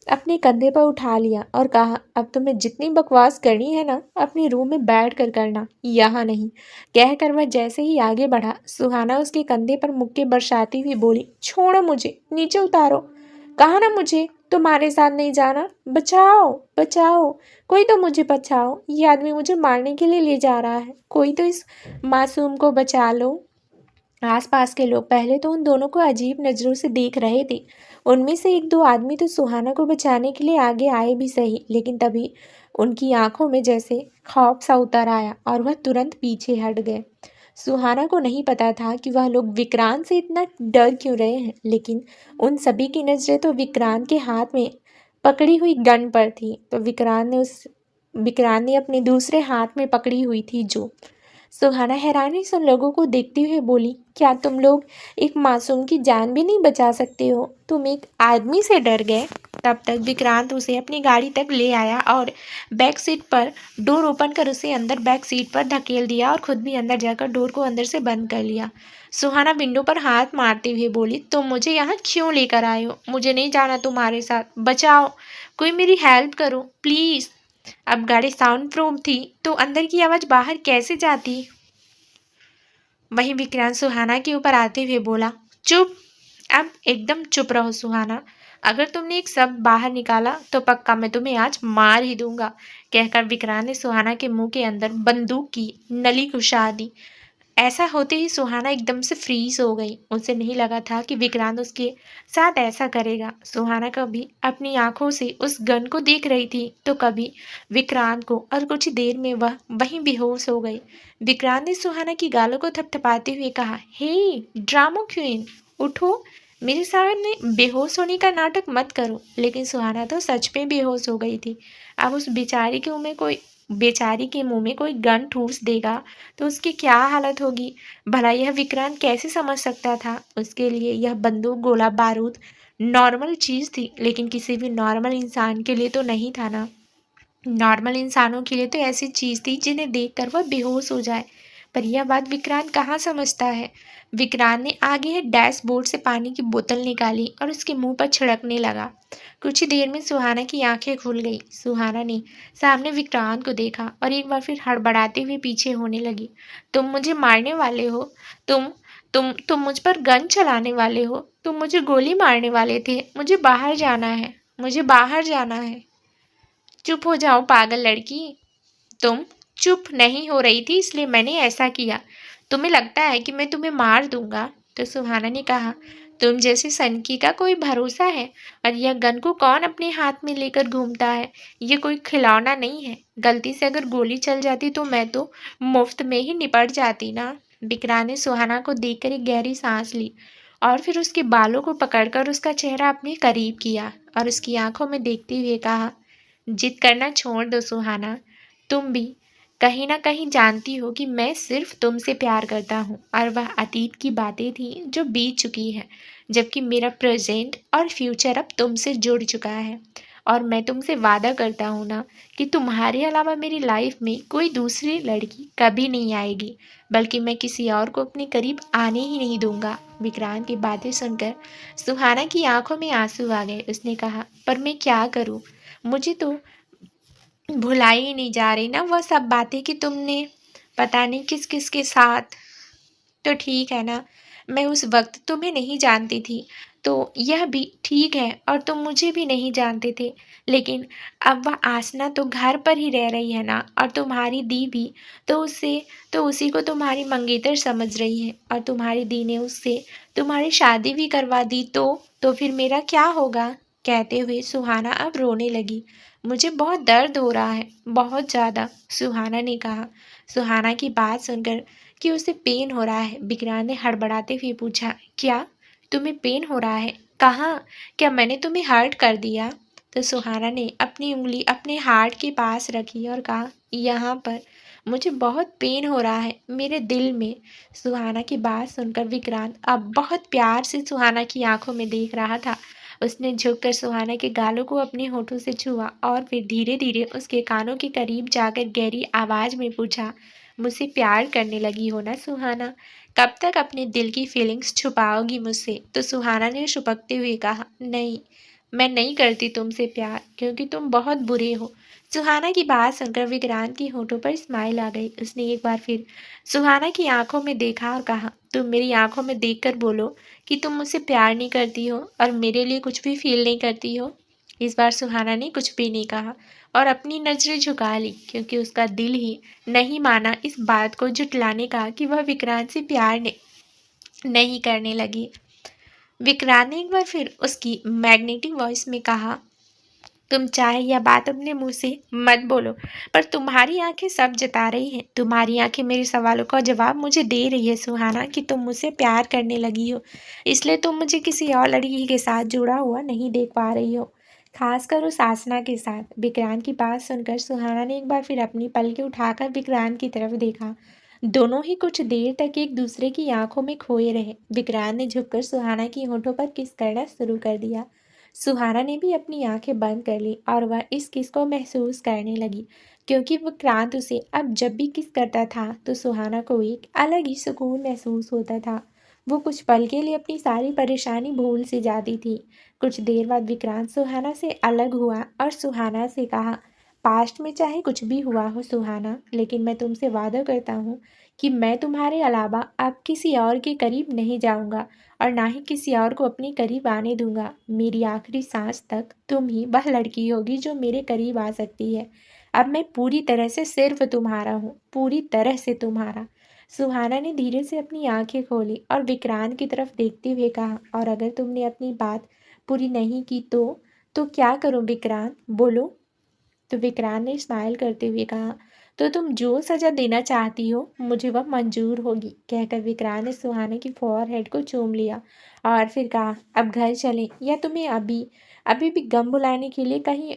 अपने कंधे पर उठा लिया और कहा, अब तुम्हें जितनी बकवास करनी है ना, अपने रूम में बैठ कर करना, यहाँ नहीं। कहकर वह जैसे ही आगे बढ़ा, सुहाना उसके कंधे पर मुक्के बरसाती हुई बोली, छोड़ो मुझे, नीचे उतारो। कहा ना मुझे तुम्हारे साथ नहीं जाना, बचाओ बचाओ, कोई तो मुझे बचाओ, ये आदमी मुझे मारने के लिए ले जा रहा है, कोई तो इस मासूम को बचा लो। आसपास के लोग पहले तो उन दोनों को अजीब नज़रों से देख रहे थे। उनमें से एक दो आदमी तो सुहाना को बचाने के लिए आगे आए भी सही, लेकिन तभी उनकी आंखों में जैसे खौफ सा उतर आया और वह तुरंत पीछे हट गए। सुहाना को नहीं पता था कि वह लोग विक्रांत से इतना डर क्यों रहे हैं, लेकिन उन सभी की नज़रें तो विक्रांत के हाथ में पकड़ी हुई गन पर थी। तो विक्रांत ने अपने दूसरे हाथ में पकड़ी हुई थी जो। सुहाना हैरानी से उन लोगों को देखते हुए बोली, क्या तुम लोग एक मासूम की जान भी नहीं बचा सकते हो? तुम एक आदमी से डर गए? तब तक विक्रांत उसे अपनी गाड़ी तक ले आया और बैक सीट पर डोर ओपन कर उसे अंदर बैक सीट पर धकेल दिया और खुद भी अंदर जाकर डोर को अंदर से बंद कर लिया। सुहाना विंडो पर हाथ मारते हुए बोली, तुम मुझे यहाँ क्यों लेकर आए हो? मुझे नहीं जाना तुम्हारे साथ। बचाओ, कोई मेरी हेल्प करो प्लीज़। अब गाड़ी साउंड प्रूफ थी तो अंदर की आवाज़ बाहर कैसे जाती? वहीं विक्रांत सुहाना के ऊपर आते हुए बोला, चुप, अब एकदम चुप रहो सुहाना। अगर तुमने एक शब्द बाहर निकाला तो पक्का मैं तुम्हें आज मार ही दूंगा। कहकर विक्रांत ने सुहाना के मुंह के अंदर बंदूक की नली घुसा दी। ऐसा होते ही सुहाना एकदम से फ्रीज हो गई। उसे नहीं लगा था कि विक्रांत उसके साथ ऐसा करेगा। सुहाना कभी अपनी आंखों से उस गन को देख रही थी तो कभी विक्रांत को, और कुछ देर में वह वहीं बेहोश हो गई। विक्रांत ने सुहाना की गालों को थपथपाते हुए कहा, हे ड्रामा क्वीन, उठो, मेरे सामने बेहोश होने का नाटक मत करो। लेकिन सुहाना तो सच में बेहोश हो गई थी। अब उस बेचारी के मुंह में कोई गन ठूस देगा तो उसकी क्या हालत होगी? भला यह विक्रांत कैसे समझ सकता था? उसके लिए यह बंदूक, गोला बारूद नॉर्मल चीज़ थी, लेकिन किसी भी नॉर्मल इंसान के लिए तो नहीं था ना। नॉर्मल इंसानों के लिए तो ऐसी चीज़ थी जिन्हें देखकर वह बेहोश हो जाए, पर यह बात विक्रांत कहाँ समझता है। विक्रांत ने आगे है डैशबोर्ड से पानी की बोतल निकाली और उसके मुंह पर छिड़कने लगा। कुछ ही देर में सुहाना की आंखें खुल गई। सुहाना ने सामने विक्रांत को देखा और एक बार फिर हड़बड़ाते हुए पीछे होने लगी। तुम मुझे मारने वाले हो? तुम मुझ पर गन चलाने वाले हो? तुम मुझे गोली मारने वाले थे? मुझे बाहर जाना है, मुझे बाहर जाना है। चुप हो जाओ पागल लड़की। तुम चुप नहीं हो रही थी इसलिए मैंने ऐसा किया। तुम्हें लगता है कि मैं तुम्हें मार दूंगा? तो सुहाना ने कहा, तुम जैसे सनकी का कोई भरोसा है? और यह गन को कौन अपने हाथ में लेकर घूमता है? ये कोई खिलौना नहीं है। गलती से अगर गोली चल जाती तो मैं तो मुफ्त में ही निपट जाती ना। विक्रांत ने सुहाना को देखकर एक गहरी सांस ली और फिर उसके बालों को पकड़कर उसका चेहरा अपने करीब किया और उसकी आंखों में देखते हुए कहा, जिद करना छोड़ दो सुहाना। तुम भी कहीं ना कहीं जानती हो कि मैं सिर्फ तुमसे प्यार करता हूँ और वह अतीत की बातें थी जो बीत चुकी है, जबकि मेरा प्रेजेंट और फ्यूचर अब तुमसे जुड़ चुका है। और मैं तुमसे वादा करता हूँ ना कि तुम्हारे अलावा मेरी लाइफ में कोई दूसरी लड़की कभी नहीं आएगी, बल्कि मैं किसी और को अपने करीब आने ही नहीं दूंगा। विक्रांत की बातें सुनकर सुहाना की आंखों में आंसू आ गए। उसने कहा, पर मैं क्या करूँ? मुझे तो भुलाई ही नहीं जा रही ना वह सब बातें कि तुमने पता नहीं किस किस के साथ। तो ठीक है ना, मैं उस वक्त तुम्हें नहीं जानती थी तो यह भी ठीक है, और तुम मुझे भी नहीं जानते थे। लेकिन अब वह आसना तो घर पर ही रह रही है ना, और तुम्हारी दी भी तो उसी को तुम्हारी मंगेतर समझ रही है, और तुम्हारी दी ने उससे तुम्हारी शादी भी करवा दी तो फिर मेरा क्या होगा? कहते हुए सुहाना अब रोने लगी। मुझे बहुत दर्द हो रहा है, बहुत ज़्यादा, सुहाना ने कहा। सुहाना की बात सुनकर कि उसे पेन हो रहा है, विक्रांत ने हड़बड़ाते हुए पूछा, क्या तुम्हें पेन हो रहा है? कहाँ? क्या मैंने तुम्हें हर्ट कर दिया? तो सुहाना ने अपनी उंगली अपने हार्ट के पास रखी और कहा, यहाँ पर मुझे बहुत पेन हो रहा है, मेरे दिल में। सुहाना की बात सुनकर विक्रांत अब बहुत प्यार से सुहाना की आंखों में देख रहा था। उसने झुककर सुहाना के गालों को अपने होठों से छुआ और फिर धीरे धीरे उसके कानों के करीब जाकर गहरी आवाज में पूछा, मुझसे प्यार करने लगी हो ना सुहाना? कब तक अपने दिल की फीलिंग्स छुपाओगी मुझसे? तो सुहाना ने छुपकते हुए कहा, नहीं, मैं नहीं करती तुमसे प्यार, क्योंकि तुम बहुत बुरे हो। सुहाना की बात सुनकर विक्रांत की होठों पर स्माइल आ गई। उसने एक बार फिर सुहाना की आंखों में देखा और कहा, तुम मेरी आंखों में देखकर बोलो कि तुम मुझसे प्यार नहीं करती हो और मेरे लिए कुछ भी फील नहीं करती हो। इस बार सुहाना ने कुछ भी नहीं कहा और अपनी नजरें झुका ली, क्योंकि उसका दिल ही नहीं माना इस बात को जुटलाने का कि वह विक्रांत से प्यार नहीं नहीं करने लगी। विक्रांत ने एक बार फिर उसकी मैग्नेटिक वॉइस में कहा, तुम चाहे यह बात अपने मुंह से मत बोलो, पर तुम्हारी आंखें सब जता रही हैं। तुम्हारी आंखें मेरे सवालों का जवाब मुझे दे रही है सुहाना कि तुम मुझसे प्यार करने लगी हो, इसलिए तुम मुझे किसी और लड़की के साथ जुड़ा हुआ नहीं देख पा रही हो, खासकर उस आसना के साथ। विक्रांत की बात सुनकर सुहाना ने एक बार फिर अपनी पलकें उठाकर विक्रांत की तरफ देखा। दोनों ही कुछ देर तक एक दूसरे की आंखों में खोए रहे। विक्रांत ने झुककर सुहाना की होठों पर किस करना शुरू कर दिया। सुहाना ने भी अपनी आंखें बंद कर ली और वह इस किस को महसूस करने लगी, क्योंकि विक्रांत उसे अब जब भी किस करता था तो सुहाना को एक अलग ही सुकून महसूस होता था। वो कुछ पल के लिए अपनी सारी परेशानी भूल सी जाती थी। कुछ देर बाद विक्रांत सुहाना से अलग हुआ और सुहाना से कहा, पास्ट में चाहे कुछ भी हुआ हो सुहाना, लेकिन मैं तुमसे वादा करता हूँ कि मैं तुम्हारे अलावा अब किसी और के करीब नहीं जाऊँगा और ना ही किसी और को अपने करीब आने दूंगा। मेरी आखिरी सांस तक तुम ही वह लड़की होगी जो मेरे करीब आ सकती है। अब मैं पूरी तरह से सिर्फ तुम्हारा हूँ, पूरी तरह से तुम्हारा। सुहाना ने धीरे से अपनी आंखें खोली और विक्रांत की तरफ देखते हुए कहा, और अगर तुमने अपनी बात पूरी नहीं की तो क्या करूं विक्रांत, बोलो। तो विक्रांत ने स्माइल करते हुए कहा, तो तुम जो सजा देना चाहती हो मुझे वह मंजूर होगी, कहकर विक्रांत ने सुहाने की फोरहेड को चूम लिया और फिर कहा, अब घर चलें या तुम्हें अभी अभी भी गम भुलाने के लिए कहीं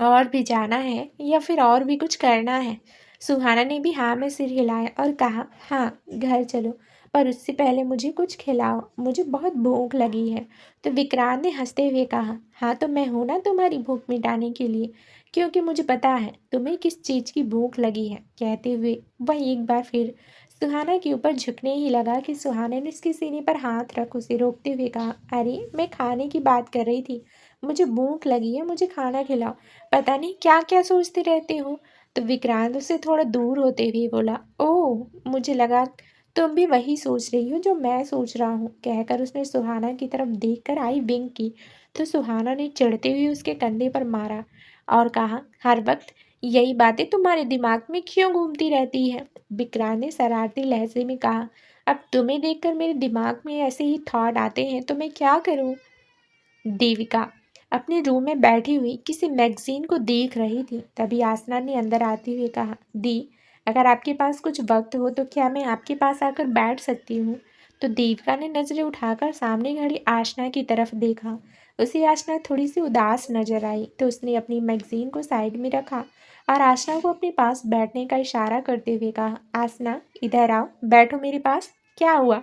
और भी जाना है या फिर और भी कुछ करना है। सुहाना ने भी हाँ में सिर हिलाया और कहा, हाँ घर चलो, पर उससे पहले मुझे कुछ खिलाओ, मुझे बहुत भूख लगी है। तो विक्रांत ने हंसते हुए कहा, हाँ तो मैं हूं ना तुम्हारी भूख मिटाने के लिए, क्योंकि मुझे पता है तुम्हें किस चीज़ की भूख लगी है। कहते हुए वह एक बार फिर सुहाना के ऊपर झुकने ही लगा कि सुहाना ने उसके सीने पर हाथ रख उसे रोकते हुए कहा, अरे मैं खाने की बात कर रही थी, मुझे भूख लगी है, मुझे खाना खिलाओ, पता नहीं क्या क्या सोचते रहते हो। तो विक्रांत उससे थोड़ा दूर होते हुए बोला, ओह मुझे लगा तुम भी वही सोच रही हो जो मैं सोच रहा हूँ, कहकर उसने सुहाना की तरफ देखकर आई विंक की। तो सुहाना ने चिढ़ते हुए उसके कंधे पर मारा और कहा, हर वक्त यही बातें तुम्हारे दिमाग में क्यों घूमती रहती है। विक्रांत ने शरारती लहजे में कहा, अब तुम्हें देखकर मेरे दिमाग में ऐसे ही थॉट आते हैं तो मैं क्या करूँ। देविका अपने रूम में बैठी हुई किसी मैगजीन को देख रही थी। तभी आसना ने अंदर आते हुए कहा, दी अगर आपके पास कुछ वक्त हो तो क्या मैं आपके पास आकर बैठ सकती हूँ। तो देविका ने नजरें उठाकर सामने खड़ी आसना की तरफ देखा। उसे आसना थोड़ी सी उदास नजर आई तो उसने अपनी मैगजीन को साइड में रखा और आसना को अपने पास बैठने का इशारा करते हुए कहा, आसना इधर आओ, बैठो मेरे पास। क्या हुआ,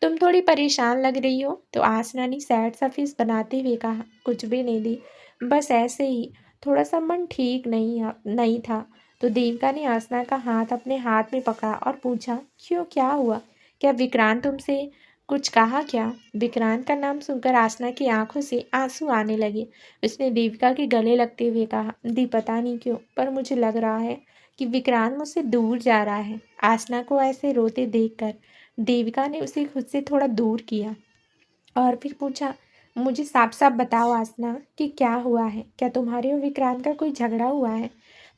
तुम थोड़ी परेशान लग रही हो। तो आसना ने सैड सा फेस बनाते हुए कहा, कुछ भी नहीं दी, बस ऐसे ही थोड़ा सा मन ठीक नहीं था। तो देविका ने आसना का हाथ अपने हाथ में पकड़ा और पूछा, क्यों क्या हुआ, क्या विक्रांत तुमसे कुछ कहा क्या। विक्रांत का नाम सुनकर आसना की आंखों से आंसू आने लगे। उसने देविका के गले लगते हुए कहा, दी पता नहीं क्यों पर मुझे लग रहा है कि विक्रांत मुझसे दूर जा रहा है। आसना को ऐसे रोते देखकर देविका ने उसे खुद से थोड़ा दूर किया और फिर पूछा, मुझे साफ साफ बताओ आसना कि क्या हुआ है, क्या तुम्हारे और विक्रांत का कोई झगड़ा हुआ है।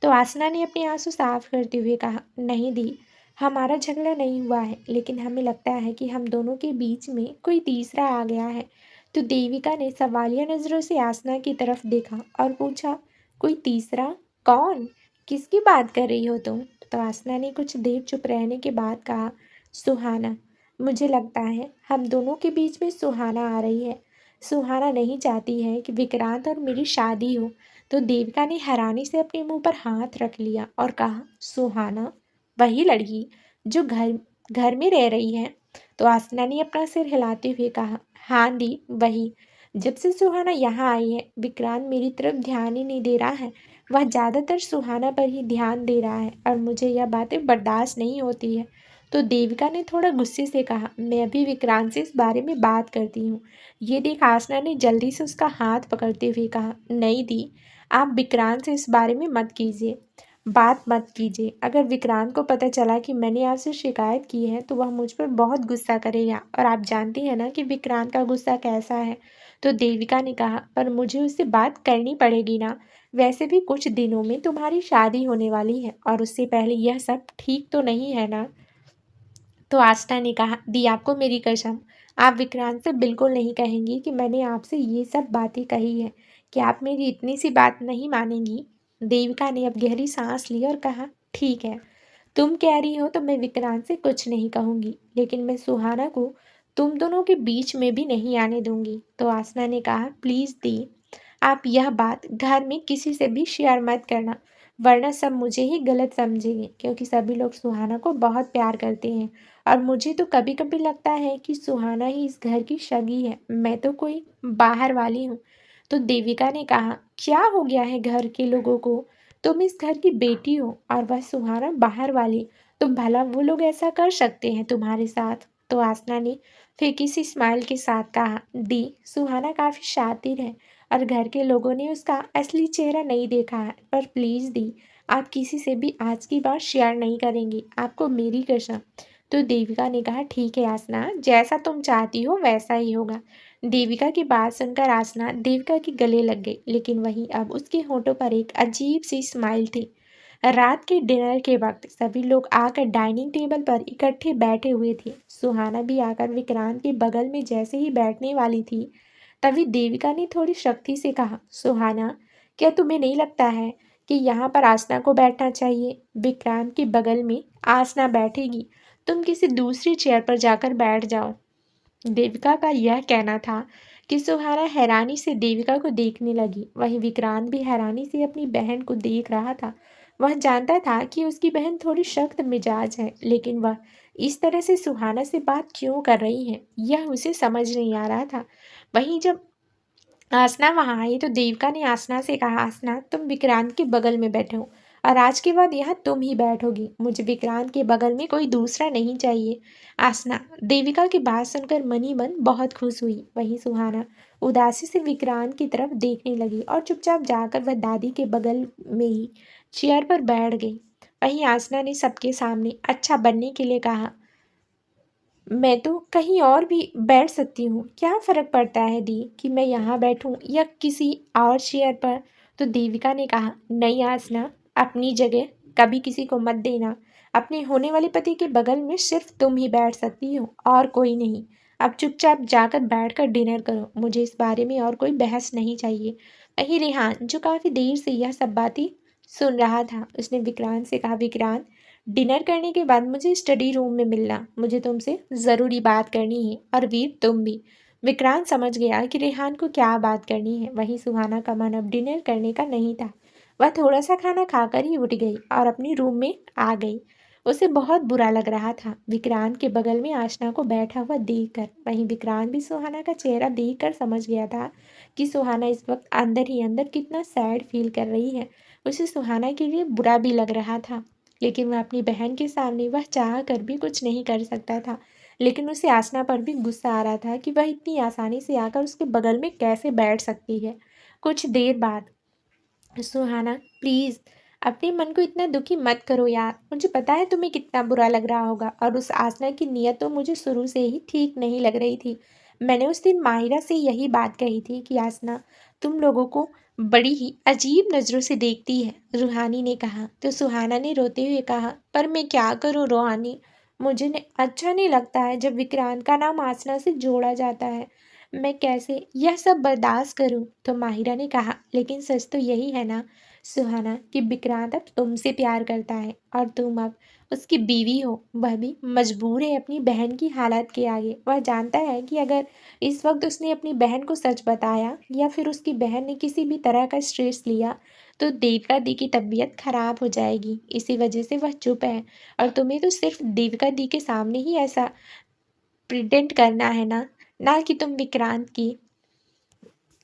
तो आसना ने अपने आंसू साफ करते हुए कहा, नहीं दी, हमारा झगड़ा नहीं हुआ है, लेकिन हमें लगता है कि हम दोनों के बीच में कोई तीसरा आ गया है। तो देविका ने सवालिया नजरों से आसना की तरफ देखा और पूछा, कोई तीसरा, कौन, किसकी बात कर रही हो तुम। तो आसना ने कुछ देर चुप रहने के बाद कहा, सुहाना, मुझे लगता है हम दोनों के बीच में सुहाना आ रही है। सुहाना नहीं चाहती है कि विक्रांत और मेरी शादी हो। तो देविका ने हैरानी से अपने मुंह पर हाथ रख लिया और कहा, सुहाना, वही लड़की जो घर घर में रह रही है। तो आसना ने अपना सिर हिलाते हुए कहा, हाँ दी, वही। जब से सुहाना यहाँ आई है विक्रांत मेरी तरफ ध्यान ही नहीं दे रहा है, वह ज़्यादातर सुहाना पर ही ध्यान दे रहा है और मुझे यह बातें बर्दाश्त नहीं होती है। तो देविका ने थोड़ा गुस्से से कहा, मैं भी विक्रांत से इस बारे में बात करती हूँ। ये देख आसना ने जल्दी से उसका हाथ पकड़ते हुए कहा, नहीं दी, आप विक्रांत से इस बारे में मत कीजिए, बात मत कीजिए। अगर विक्रांत को पता चला कि मैंने आपसे शिकायत की है तो वह मुझ पर बहुत गुस्सा करेगा और आप जानती हैं ना कि विक्रांत का गुस्सा कैसा है। तो देविका ने कहा, पर मुझे उससे बात करनी पड़ेगी ना, वैसे भी कुछ दिनों में तुम्हारी शादी होने वाली है और उससे पहले यह सब ठीक तो नहीं है ना। तो आस्था ने कहा, दी आपको मेरी कसम, आप विक्रांत से बिल्कुल नहीं कहेंगी कि मैंने आपसे ये सब बातें कही है। क्या आप मेरी इतनी सी बात नहीं मानेंगी? देविका ने अब गहरी सांस ली और कहा, ठीक है, तुम कह रही हो तो मैं विक्रांत से कुछ नहीं कहूंगी, लेकिन मैं सुहाना को तुम दोनों के बीच में भी नहीं आने दूंगी। तो आसना ने कहा, प्लीज दी, आप यह बात घर में किसी से भी शेयर मत करना, वरना सब मुझे ही गलत समझेंगे, क्योंकि सभी लोग सुहाना को बहुत प्यार करते हैं और मुझे तो कभी कभी लगता है कि सुहाना ही इस घर की शगी है, मैं तो कोई बाहर वाली हूँ। तो देविका ने कहा, क्या हो गया है घर के लोगों को? तुम इस घर की बेटी हो और वह सुहाना बाहर वाली, तो भला वो लोग ऐसा कर सकते हैं तुम्हारे साथ? तो आसना ने फिर किसी स्माइल के साथ कहा, दी, सुहाना काफ़ी शातिर है और घर के लोगों ने उसका असली चेहरा नहीं देखा है, पर प्लीज़ दी, आप किसी से भी आज की बात शेयर नहीं करेंगी, आपको मेरी कसम। तो देविका ने कहा, ठीक है आसना, जैसा तुम चाहती हो वैसा ही होगा। देविका की बात सुनकर आसना देविका के गले लग गई, लेकिन वहीं अब उसके होठों पर एक अजीब सी स्माइल थी। रात के डिनर के वक्त सभी लोग आकर डाइनिंग टेबल पर इकट्ठे बैठे हुए थे। सुहाना भी आकर विक्रांत के बगल में जैसे ही बैठने वाली थी, तभी देविका ने थोड़ी शक्ति से कहा, सुहाना, क्या तुम्हें नहीं लगता है कि यहाँ पर आसना को बैठना चाहिए? विक्रांत के बगल में आसना बैठेगी, तुम किसी दूसरी चेयर पर जाकर बैठ जाओ। देविका का यह कहना था कि सुहाना हैरानी से देविका को देखने लगी। वहीं विक्रांत भी हैरानी से अपनी बहन को देख रहा था। वह जानता था कि उसकी बहन थोड़ी सख्त मिजाज है, लेकिन वह इस तरह से सुहाना से बात क्यों कर रही है, यह उसे समझ नहीं आ रहा था। वहीं जब आसना वहां आई तो देविका ने आसना से कहा, आसना, तुम विक्रांत के बगल में बैठो और आज के बाद यहाँ तुम ही बैठोगी, मुझे विक्रांत के बगल में कोई दूसरा नहीं चाहिए। आसना देविका की बात सुनकर मन ही मन बहुत खुश हुई। वहीं सुहाना उदासी से विक्रांत की तरफ देखने लगी और चुपचाप जाकर वह दादी के बगल में ही चेयर पर बैठ गई। वहीं आसना ने सबके सामने अच्छा बनने के लिए कहा, मैं तो कहीं और भी बैठ सकती हूँ, क्या फ़र्क पड़ता है दी कि मैं यहाँ बैठूँ या किसी और चेयर पर? तो देविका ने कहा, नहीं आसना, अपनी जगह कभी किसी को मत देना, अपने होने वाले पति के बगल में सिर्फ तुम ही बैठ सकती हो और कोई नहीं। अब चुपचाप जाकर बैठकर डिनर करो, मुझे इस बारे में और कोई बहस नहीं चाहिए। वहीं रेहान, जो काफ़ी देर से यह सब बातें सुन रहा था, उसने विक्रांत से कहा, विक्रांत, डिनर करने के बाद मुझे स्टडी रूम में मिलना, मुझे तुमसे ज़रूरी बात करनी है, और वीर तुम भी। विक्रांत समझ गया कि रेहान को क्या बात करनी है। वहीं सुहाना का मन अब डिनर करने का नहीं था। वह थोड़ा सा खाना खाकर ही उठ गई और अपनी रूम में आ गई। उसे बहुत बुरा लग रहा था विक्रांत के बगल में आशना को बैठा हुआ देखकर। वहीं विक्रांत भी सुहाना का चेहरा देखकर समझ गया था कि सुहाना इस वक्त अंदर ही अंदर कितना सैड फील कर रही है। उसे सुहाना के लिए बुरा भी लग रहा था, लेकिन वह अपनी बहन के सामने वह चाह कर भी कुछ नहीं कर सकता था। लेकिन उसे आसना पर भी गुस्सा आ रहा था कि वह इतनी आसानी से आकर उसके बगल में कैसे बैठ सकती है। कुछ देर बाद, सुहाना, प्लीज़ अपने मन को इतना दुखी मत करो यार, मुझे पता है तुम्हें कितना बुरा लग रहा होगा, और उस आसना की नीयत तो मुझे शुरू से ही ठीक नहीं लग रही थी। मैंने उस दिन माहिरा से यही बात कही थी कि आसना तुम लोगों को बड़ी ही अजीब नज़रों से देखती है, रूहानी ने कहा। तो सुहाना ने रोते हुए कहा, पर मैं क्या करूं रूहानी, मुझे अच्छा नहीं लगता है जब विक्रांत का नाम आसना से जोड़ा जाता है, मैं कैसे यह सब बर्दाश्त करूं? तो माहिरा ने कहा, लेकिन सच तो यही है ना सुहाना कि विक्रांत अब तुमसे प्यार करता है और तुम अब उसकी बीवी हो। वह भी मजबूर है अपनी बहन की हालत के आगे। वह जानता है कि अगर इस वक्त उसने अपनी बहन को सच बताया या फिर उसकी बहन ने किसी भी तरह का स्ट्रेस लिया तो देविका दी की तबीयत खराब हो जाएगी। इसी वजह से वह चुप है, और तुम्हें तो सिर्फ देविका दी के सामने ही ऐसा प्रिटेंड करना है ना कि तुम विक्रांत की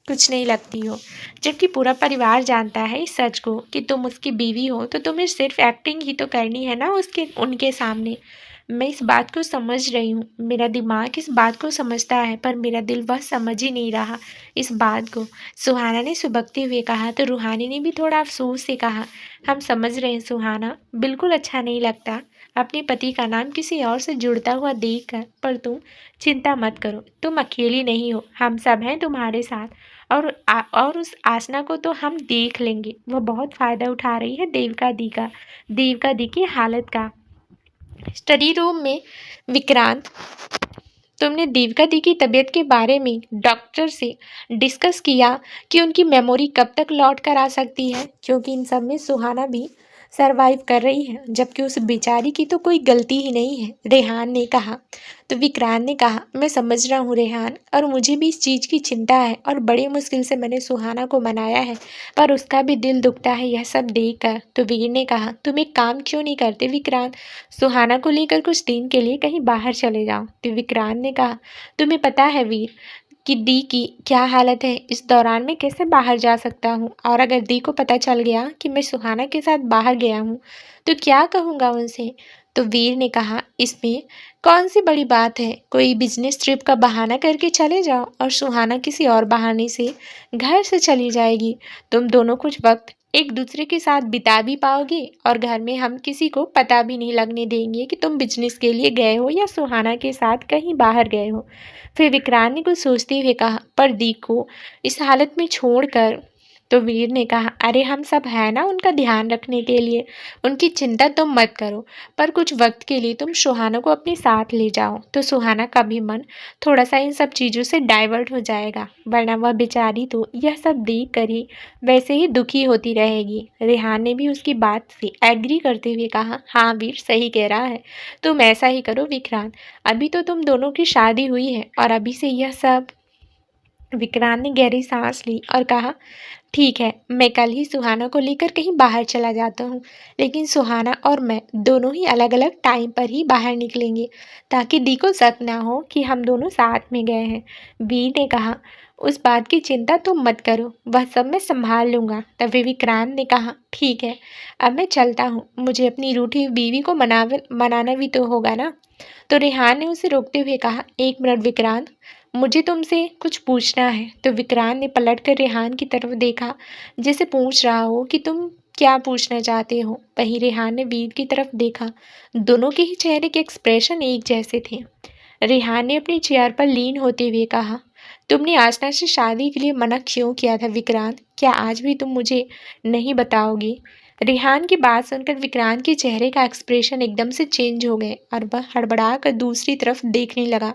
कुछ नहीं लगती हो, जबकि पूरा परिवार जानता है इस सच को कि तुम उसकी बीवी हो, तो तुम्हें सिर्फ एक्टिंग ही तो करनी है ना उसके उनके सामने। मैं इस बात को समझ रही हूँ, मेरा दिमाग इस बात को समझता है, पर मेरा दिल वह समझ ही नहीं रहा इस बात को, सुहाना ने सुबकते हुए कहा। तो रूहानी ने भी थोड़ा अफसोस से कहा, हम समझ रहे हैं सुहाना, बिल्कुल अच्छा नहीं लगता अपने पति का नाम किसी और से जुड़ता हुआ देखकर, पर तुम चिंता मत करो, तुम अकेली नहीं हो, हम सब हैं तुम्हारे साथ। और उस आसना को तो हम देख लेंगे, वह बहुत फ़ायदा उठा रही है देविका दी की हालत का। स्टडी रूम में विक्रांत, तुमने देविका दी की तबीयत के बारे में डॉक्टर से डिस्कस किया कि उनकी मेमोरी कब तक लौट कर आ सकती है, क्योंकि इन सब में सुहाना भी सरवाइव कर रही है जबकि उस बेचारी की तो कोई गलती ही नहीं है, रेहान ने कहा। तो विक्रांत ने कहा, मैं समझ रहा हूँ रेहान, और मुझे भी इस चीज़ की चिंता है और बड़ी मुश्किल से मैंने सुहाना को मनाया है, पर उसका भी दिल दुखता है यह सब देख कर। तो वीर ने कहा, तुम एक काम क्यों नहीं करते विक्रांत, सुहाना को लेकर कुछ दिन के लिए कहीं बाहर चले जाओ। तो विक्रांत ने कहा, तुम्हें पता है वीर कि दी की क्या हालत है, इस दौरान मैं कैसे बाहर जा सकता हूँ, और अगर दी को पता चल गया कि मैं सुहाना के साथ बाहर गया हूँ तो क्या कहूँगा उनसे। तो वीर ने कहा, इसमें कौन सी बड़ी बात है, कोई बिजनेस ट्रिप का बहाना करके चले जाओ और सुहाना किसी और बहाने से घर से चली जाएगी। तुम दोनों कुछ वक्त एक दूसरे के साथ बिता भी पाओगे और घर में हम किसी को पता भी नहीं लगने देंगे कि तुम बिजनेस के लिए गए हो या सुहाना के साथ कहीं बाहर गए हो। फिर विक्रांत ने कुछ सोचते हुए कहा, पर दी को इस हालत में छोड़कर। तो वीर ने कहा, अरे हम सब है ना उनका ध्यान रखने के लिए, उनकी चिंता तुम मत करो, पर कुछ वक्त के लिए तुम सुहाना को अपने साथ ले जाओ तो सुहाना का भी मन थोड़ा सा इन सब चीज़ों से डाइवर्ट हो जाएगा, वरना वह बेचारी तो यह सब देख कर ही वैसे ही दुखी होती रहेगी। रेहान ने भी उसकी बात से एग्री करते हुए कहा, हाँ वीर सही कह रहा है, तुम ऐसा ही करो विक्रांत, अभी तो तुम दोनों की शादी हुई है और अभी से यह सब। विक्रांत ने गहरी सांस ली और कहा, ठीक है, मैं कल ही सुहाना को लेकर कहीं बाहर चला जाता हूँ, लेकिन सुहाना और मैं दोनों ही अलग अलग टाइम पर ही बाहर निकलेंगे ताकि दी को शक ना हो कि हम दोनों साथ में गए हैं। वीर ने कहा, उस बात की चिंता तुम मत करो, वह सब मैं संभाल लूँगा। तभी विक्रांत ने कहा, ठीक है, अब मैं चलता हूँ, मुझे अपनी रूठी बीवी को मनाना भी तो होगा ना। तो रेहान ने उसे रोकते हुए कहा, एक मिनट विक्रांत, मुझे तुमसे कुछ पूछना है। तो विक्रांत ने पलटकर रेहान की तरफ देखा जैसे पूछ रहा हो कि तुम क्या पूछना चाहते हो। वहीं रेहान ने वीर की तरफ देखा, दोनों के ही चेहरे के एक्सप्रेशन एक जैसे थे। रेहान ने अपनी चेयर पर लीन होते हुए कहा, तुमने आसना से शादी के लिए मना क्यों किया था विक्रांत, क्या आज भी तुम मुझे नहीं बताओगे। रेहान की बात सुनकर विक्रांत के चेहरे का एक्सप्रेशन एकदम से चेंज हो गए और वह हड़बड़ा कर दूसरी तरफ देखने लगा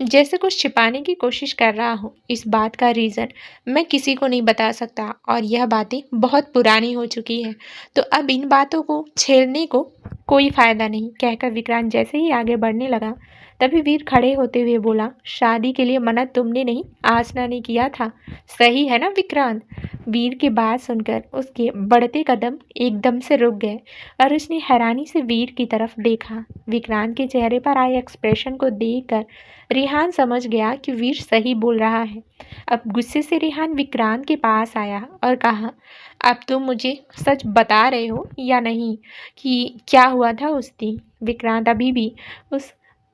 जैसे कुछ छिपाने की कोशिश कर रहा हो। इस बात का रीज़न मैं किसी को नहीं बता सकता और यह बातें बहुत पुरानी हो चुकी है, तो अब इन बातों को छेड़ने को कोई फायदा नहीं, कहकर विक्रांत जैसे ही आगे बढ़ने लगा तभी वीर खड़े होते हुए बोला, शादी के लिए मना तुमने नहीं आसना ने किया था, सही है ना विक्रांत। वीर की बात सुनकर उसके बढ़ते कदम एकदम से रुक गए और उसने हैरानी से वीर की तरफ देखा। विक्रांत के चेहरे पर आए एक्सप्रेशन को देखकर रेहान समझ गया कि वीर सही बोल रहा है। अब गुस्से से रेहान विक्रांत के पास आया और कहा, अब तुम मुझे सच बता रहे हो या नहीं कि क्या हुआ था उस दिन। विक्रांत अभी भी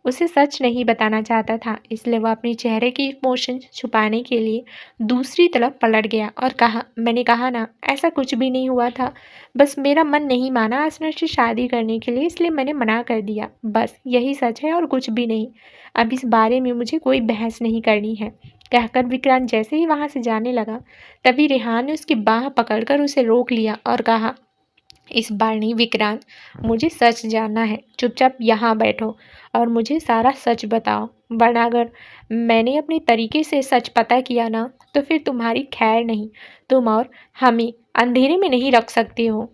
उसे सच नहीं बताना चाहता था, इसलिए वह अपने चेहरे के इमोशन छुपाने के लिए दूसरी तरफ पलट गया और कहा, मैंने कहा ना ऐसा कुछ भी नहीं हुआ था, बस मेरा मन नहीं माना आसना से शादी करने के लिए, इसलिए मैंने मना कर दिया, बस यही सच है और कुछ भी नहीं। अब इस बारे में मुझे कोई बहस नहीं करनी है, कहकर विक्रांत जैसे ही वहाँ से जाने लगा तभी रेहान ने उसकी बाह पकड़कर उसे रोक लिया और कहा, इस बार नहीं विक्रांत, मुझे सच जानना है, चुपचाप यहाँ बैठो और मुझे सारा सच बताओ, वरना अगर मैंने अपने तरीके से सच पता किया ना तो फिर तुम्हारी खैर नहीं, तुम और हमें अंधेरे में नहीं रख सकते हो।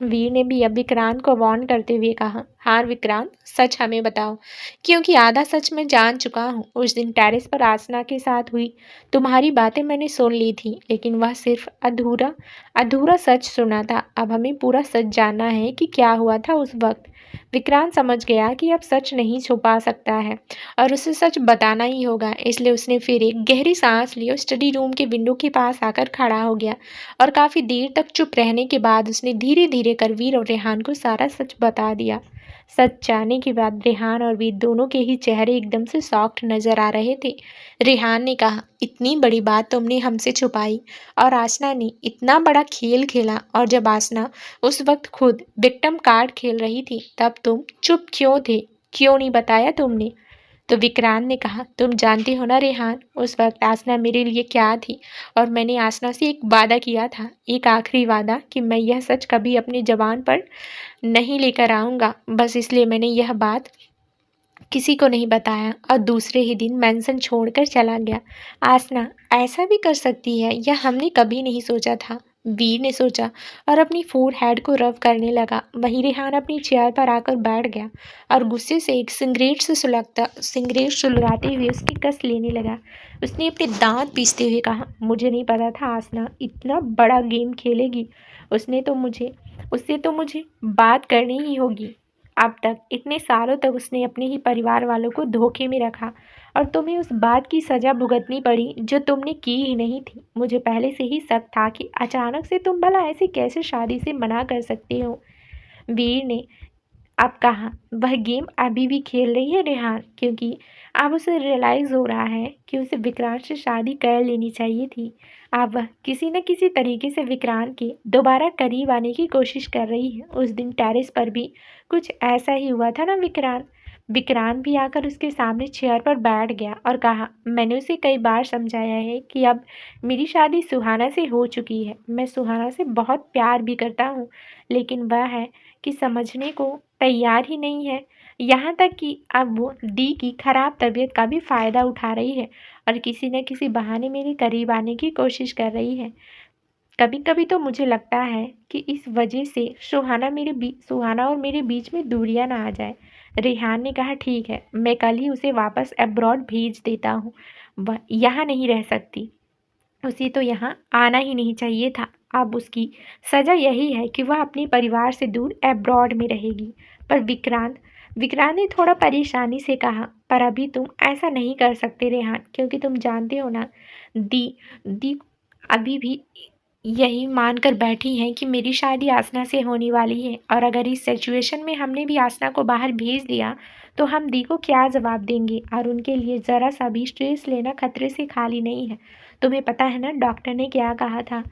वीर ने भी अब विक्रांत को वार्न करते हुए कहा, हाँ विक्रांत सच हमें बताओ, क्योंकि आधा सच मैं जान चुका हूँ। उस दिन टेरेस पर आसना के साथ हुई तुम्हारी बातें मैंने सुन ली थी, लेकिन वह सिर्फ अधूरा अधूरा सच सुना था, अब हमें पूरा सच जानना है कि क्या हुआ था उस वक्त। विक्रांत समझ गया कि अब सच नहीं छुपा सकता है और उसे सच बताना ही होगा, इसलिए उसने फिर एक गहरी सांस ली और स्टडी रूम के विंडो के पास आकर खड़ा हो गया और काफ़ी देर तक चुप रहने के बाद उसने धीरे धीरे कर वीर और रेहान को सारा सच बता दिया। सच जानने के बाद रेहान और वीर दोनों के ही चेहरे एकदम से सॉफ्ट नजर आ रहे थे। रेहान ने कहा, इतनी बड़ी बात तुमने हमसे छुपाई और आसना ने इतना बड़ा खेल खेला, और जब आसना उस वक्त खुद विक्टिम कार्ड खेल रही थी तब तुम चुप क्यों थे, क्यों नहीं बताया तुमने। तो विक्रांत ने कहा, तुम जानती हो ना रेहान, उस वक्त आसना मेरे लिए क्या थी। और मैंने आसना से एक वादा किया था, एक आखिरी वादा, कि मैं यह सच कभी अपनी जबान पर नहीं लेकर आऊँगा। बस इसलिए मैंने यह बात किसी को नहीं बताया और दूसरे ही दिन मेंशन छोड़कर चला गया। आसना ऐसा भी कर सकती है, यह हमने कभी नहीं सोचा था। वीर ने सोचा और अपनी फोरहेड को रब करने लगा। वहीं रेहान अपनी चेयर पर आकर बैठ गया और गुस्से से एक सिगरेट सुलगाते हुए उसकी कस लेने लगा। उसने अपने दांत पीसते हुए कहा, मुझे नहीं पता था आसना इतना बड़ा गेम खेलेगी। उससे तो मुझे बात करनी ही होगी। अब तक इतने सालों तक उसने अपने ही परिवार वालों को धोखे में रखा और तुम्हें उस बात की सज़ा भुगतनी पड़ी जो तुमने की ही नहीं थी। मुझे पहले से ही शक था कि अचानक से तुम भला ऐसे कैसे शादी से मना कर सकते हो। वीर ने अब कहा, वह गेम अभी भी खेल रही है रेहान, क्योंकि अब उसे रियलाइज़ हो रहा है कि उसे विक्रांत से शादी कर लेनी चाहिए थी। अब वह किसी न किसी तरीके से विक्रांत के दोबारा करीब आने की कोशिश कर रही है। उस दिन टेरेस पर भी कुछ ऐसा ही हुआ था ना। विक्रांत भी आकर उसके सामने चेयर पर बैठ गया और कहा, मैंने उसे कई बार समझाया है कि अब मेरी शादी सुहाना से हो चुकी है। मैं सुहाना से बहुत प्यार भी करता हूँ, लेकिन वह है कि समझने को तैयार ही नहीं है। यहाँ तक कि अब वो डी की खराब तबीयत का भी फ़ायदा उठा रही है और किसी न किसी बहाने मेरे करीब आने की कोशिश कर रही है। कभी कभी तो मुझे लगता है कि इस वजह से सुहाना और मेरे बीच में दूरियां ना आ जाए। रेहान ने कहा, ठीक है, मैं कल ही उसे वापस अब्रॉड भेज देता हूँ। वह यहाँ नहीं रह सकती, उसे तो यहाँ आना ही नहीं चाहिए था। अब उसकी सज़ा यही है कि वह अपने परिवार से दूर अब्रॉड में रहेगी। पर विक्रांत ने थोड़ा परेशानी से कहा, पर अभी तुम ऐसा नहीं कर सकते रेहान, क्योंकि तुम जानते हो ना, दी दी अभी भी यही मानकर बैठी हैं कि मेरी शादी आसना से होने वाली है। और अगर इस सिचुएशन में हमने भी आसना को बाहर भेज दिया तो हम दी को क्या जवाब देंगे। और उनके लिए ज़रा सा भी स्ट्रेस लेना खतरे से खाली नहीं है। तुम्हें पता है ना डॉक्टर ने क्या कहा था।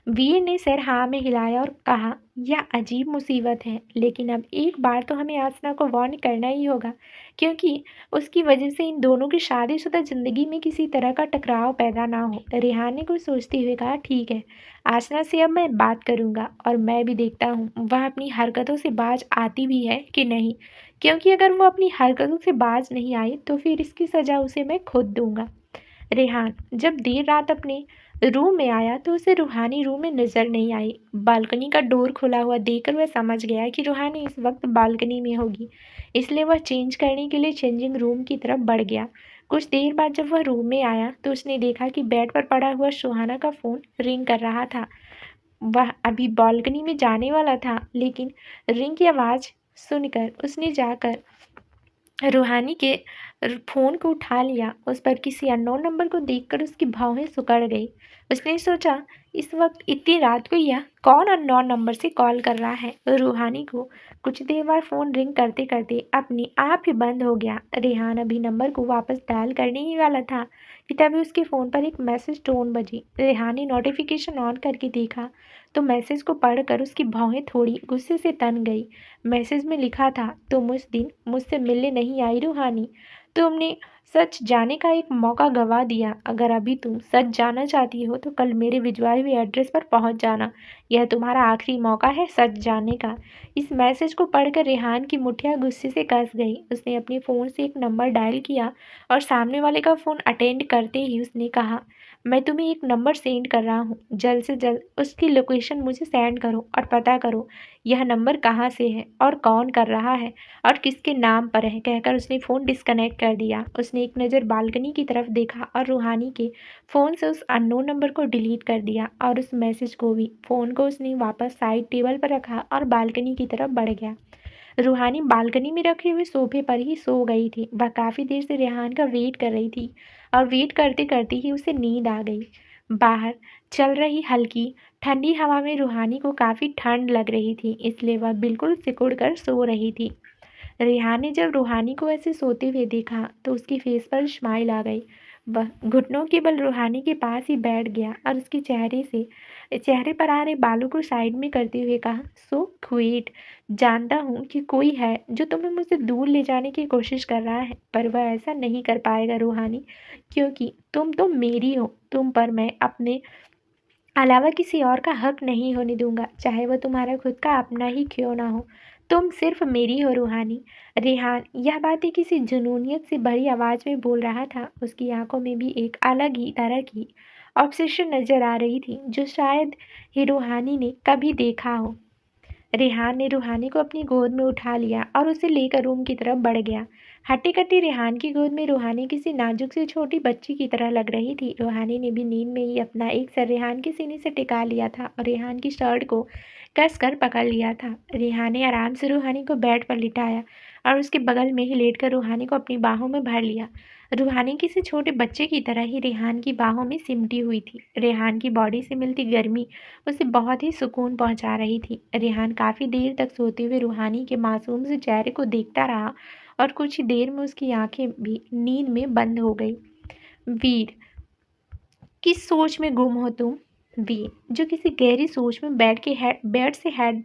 वीर ने सिर हाँ में हिलाया और कहा, यह अजीब मुसीबत है, लेकिन अब एक बार तो हमें आसना को वार्न करना ही होगा, क्योंकि उसकी वजह से इन दोनों की शादीशुदा ज़िंदगी में किसी तरह का टकराव पैदा ना हो। रेहान ने कुछ सोचते हुए कहा, ठीक है, आसना से अब मैं बात करूंगा और मैं भी देखता हूँ वह अपनी हरकतों से बाज आती भी है कि नहीं, क्योंकि अगर वो अपनी हरकतों से बाज नहीं आई तो फिर इसकी सज़ा उसे मैं खुद दूंगा। रेहान जब देर रात अपने रूम में आया तो उसे रूहानी रूम में नजर नहीं आई। बालकनी का डोर खुला हुआ देखकर वह समझ गया कि रूहानी इस वक्त बालकनी में होगी, इसलिए वह चेंज करने के लिए चेंजिंग रूम की तरफ बढ़ गया। कुछ देर बाद जब वह रूम में आया तो उसने देखा कि बेड पर पड़ा हुआ सुहाना का फ़ोन रिंग कर रहा था। वह अभी बालकनी में जाने वाला था, लेकिन रिंग की आवाज़ सुनकर उसने जाकर रूहानी के फ़ोन को उठा लिया। उस पर किसी अननोन नंबर को देखकर उसकी भौहें सिकुड़ गई। उसने सोचा, इस वक्त इतनी रात को यह कौन अननोन नंबर से कॉल कर रहा है। रूहानी को कुछ देर बाद फ़ोन रिंग करते करते अपने आप ही बंद हो गया। रेहान अभी नंबर को वापस डायल करने ही वाला था कि तभी उसके फ़ोन पर एक मैसेज टोन बजी। रेहान ने नोटिफिकेशन ऑन करके देखा तो मैसेज को पढ़कर उसकी भौहें थोड़ी गुस्से से तन गई। मैसेज में लिखा था, तुम उस दिन मुझसे मिलने नहीं आई रूहानी, तुमने सच जाने का एक मौका गंवा दिया। अगर अभी तुम सच जानना चाहती हो तो कल मेरे भिजवाए हुए एड्रेस पर पहुंच जाना। यह तुम्हारा आखिरी मौका है सच जानने का। इस मैसेज को पढ़कर रेहान की मुठ्ठियां गुस्से से कस गई। उसने अपने फ़ोन से एक नंबर डायल किया और सामने वाले का फ़ोन अटेंड करते ही उसने कहा, मैं तुम्हें एक नंबर सेंड कर रहा हूँ, जल्द से जल्द उसकी लोकेशन मुझे सेंड करो और पता करो यह नंबर कहाँ से है और कौन कर रहा है और किसके नाम पर है। कहकर उसने फ़ोन डिस्कनेक्ट कर दिया। उसने एक नज़र बालकनी की तरफ देखा और रूहानी के फ़ोन से उस अननोन नंबर को डिलीट कर दिया और उस मैसेज को भी। फ़ोन को उसने वापस साइड टेबल पर रखा और बालकनी की तरफ बढ़ गया। रूहानी बालकनी में रखे हुए सोफे पर ही सो गई थी। वह काफ़ी देर से रेहान का वेट कर रही थी और वेट करते करते ही उसे नींद आ गई। बाहर चल रही हल्की ठंडी हवा में रूहानी को काफ़ी ठंड लग रही थी, इसलिए वह बिल्कुल सिकुड़ कर सो रही थी। रेहान ने जब रूहानी को ऐसे सोते हुए देखा तो उसकी फेस पर स्माइल आ गई। वह घुटनों के बल रूहानी के पास ही बैठ गया और उसके चेहरे से चेहरे पर आ रहे बालों को साइड में करते हुए कहा, सो क्वीट, जानता हूँ कि कोई है जो तुम्हें मुझसे दूर ले जाने की कोशिश कर रहा है, पर वह ऐसा नहीं कर पाएगा रूहानी, क्योंकि तुम तो मेरी हो। तुम पर मैं अपने अलावा किसी और का हक नहीं होने दूंगा, चाहे वह तुम्हारा खुद का अपना ही क्यों ना हो। तुम सिर्फ मेरी हो रूहानी। रेहान यह बातें किसी जुनूनियत से भरी आवाज में बोल रहा था। उसकी आंखों में भी एक अलग ही तरह की ऑब्सेशन नजर आ रही थी, जो शायद ही रूहानी ने कभी देखा हो। रेहान ने रूहानी को अपनी गोद में उठा लिया और उसे लेकर रूम की तरफ बढ़ गया। हट्टी कट्टी रेहान की गोद में रूहानी किसी नाजुक सी छोटी बच्ची की तरह लग रही थी। रूहानी ने भी नींद में ही अपना एक सर रेहान के सीने से टिका लिया था और रेहान की शर्ट को कस कर पकड़ लिया था। रेहान ने आराम से रूहानी को बेड पर लिटाया और उसके बगल में ही लेटकर रूहानी को अपनी बाहों में भर लिया। रूहानी किसी छोटे बच्चे की तरह ही रेहान की बाहों में सिमटी हुई थी। रेहान की बॉडी से मिलती गर्मी उसे बहुत ही सुकून पहुंचा रही थी। रेहान काफ़ी देर तक सोते हुए रूहानी के मासूम से चेहरे को देखता रहा और कुछ ही देर में उसकी आंखें भी नींद में बंद हो गई। वीर, किस सोच में गुम हो तुम? वीर, जो किसी गहरी सोच में बेड से हेड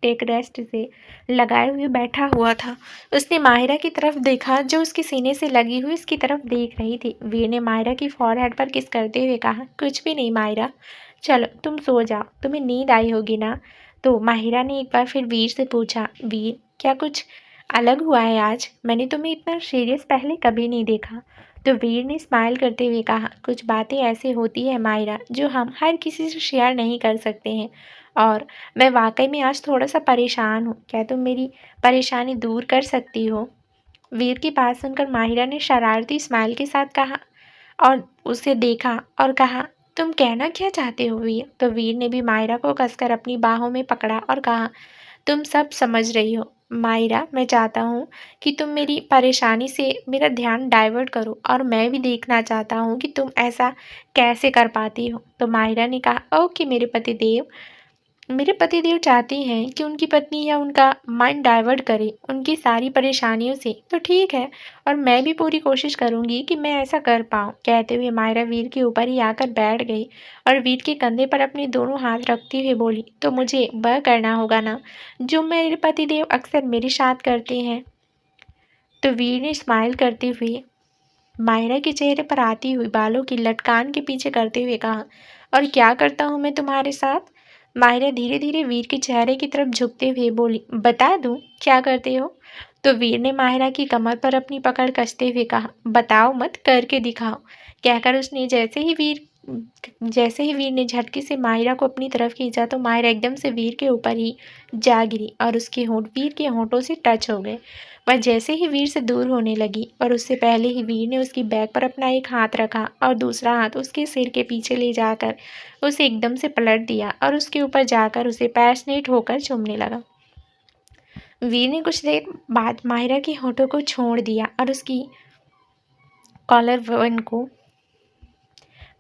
टेक रेस्ट से लगाए हुए बैठा हुआ था। उसने माहिरा की तरफ देखा, जो उसके सीने से लगी हुई उसकी तरफ देख रही थी। वीर ने माहिरा की फॉरहेड पर किस करते हुए कहा, कुछ भी नहीं माहिरा, चलो तुम सो जाओ, तुम्हें नींद आई होगी ना। तो माहिरा ने एक बार फिर वीर से पूछा, वीर क्या कुछ अलग हुआ है आज? मैंने तुम्हें इतना सीरियस पहले कभी नहीं देखा। तो वीर ने स्माइल करते हुए कहा, कुछ बातें ऐसी होती है माहिरा जो हम हर किसी से शेयर नहीं कर सकते हैं, और मैं वाकई में आज थोड़ा सा परेशान हूँ। क्या तुम मेरी परेशानी दूर कर सकती हो? वीर की बात सुनकर माहिरा ने शरारती स्माइल के साथ कहा और उसे देखा और कहा, तुम कहना क्या चाहते हो वीर? तो वीर ने भी माहिरा को कसकर अपनी बाहों में पकड़ा और कहा, तुम सब समझ रही हो माहिरा, मैं चाहता हूँ कि तुम मेरी परेशानी से मेरा ध्यान डाइवर्ट करो, और मैं भी देखना चाहता हूँ कि तुम ऐसा कैसे कर पाती हो। तो माहिरा ने कहा, ओके मेरे पतिदेव चाहते हैं कि उनकी पत्नी या उनका माइंड डाइवर्ट करे उनकी सारी परेशानियों से, तो ठीक है, और मैं भी पूरी कोशिश करूंगी कि मैं ऐसा कर पाऊँ। कहते हुए मायरा वीर के ऊपर ही आकर बैठ गई और वीर के कंधे पर अपने दोनों हाथ रखते हुए बोली, तो मुझे वह करना होगा ना जो मेरे पतिदेव अक्सर मेरे साथ करते हैं। तो वीर ने स्माइल करते हुए मायरा के चेहरे पर आती हुई बालों की लटकान के पीछे करते हुए कहा, और क्या करता हूँ मैं तुम्हारे साथ? मायरा धीरे धीरे वीर के चेहरे की तरफ झुकते हुए बोली, बता दूँ क्या करते हो? तो वीर ने माहिरा की कमर पर अपनी पकड़ कसते हुए कहा, बताओ मत, करके दिखाओ। कहकर उसने जैसे ही वीर ने झटके से माहिरा को अपनी तरफ खींचा, तो माहिरा एकदम से वीर के ऊपर ही जा गिरी और उसके होंठ वीर के होंठों से टच हो गए। वह जैसे ही वीर से दूर होने लगी, और उससे पहले ही वीर ने उसकी बैक पर अपना एक हाथ रखा और दूसरा हाथ उसके सिर के पीछे ले जाकर उसे एकदम से पलट दिया और उसके ऊपर जाकर उसे पैशनेट होकर चूमने लगा। वीर ने कुछ देर बाद माहिरा के होठों को छोड़ दिया और उसकी कॉलर वन को।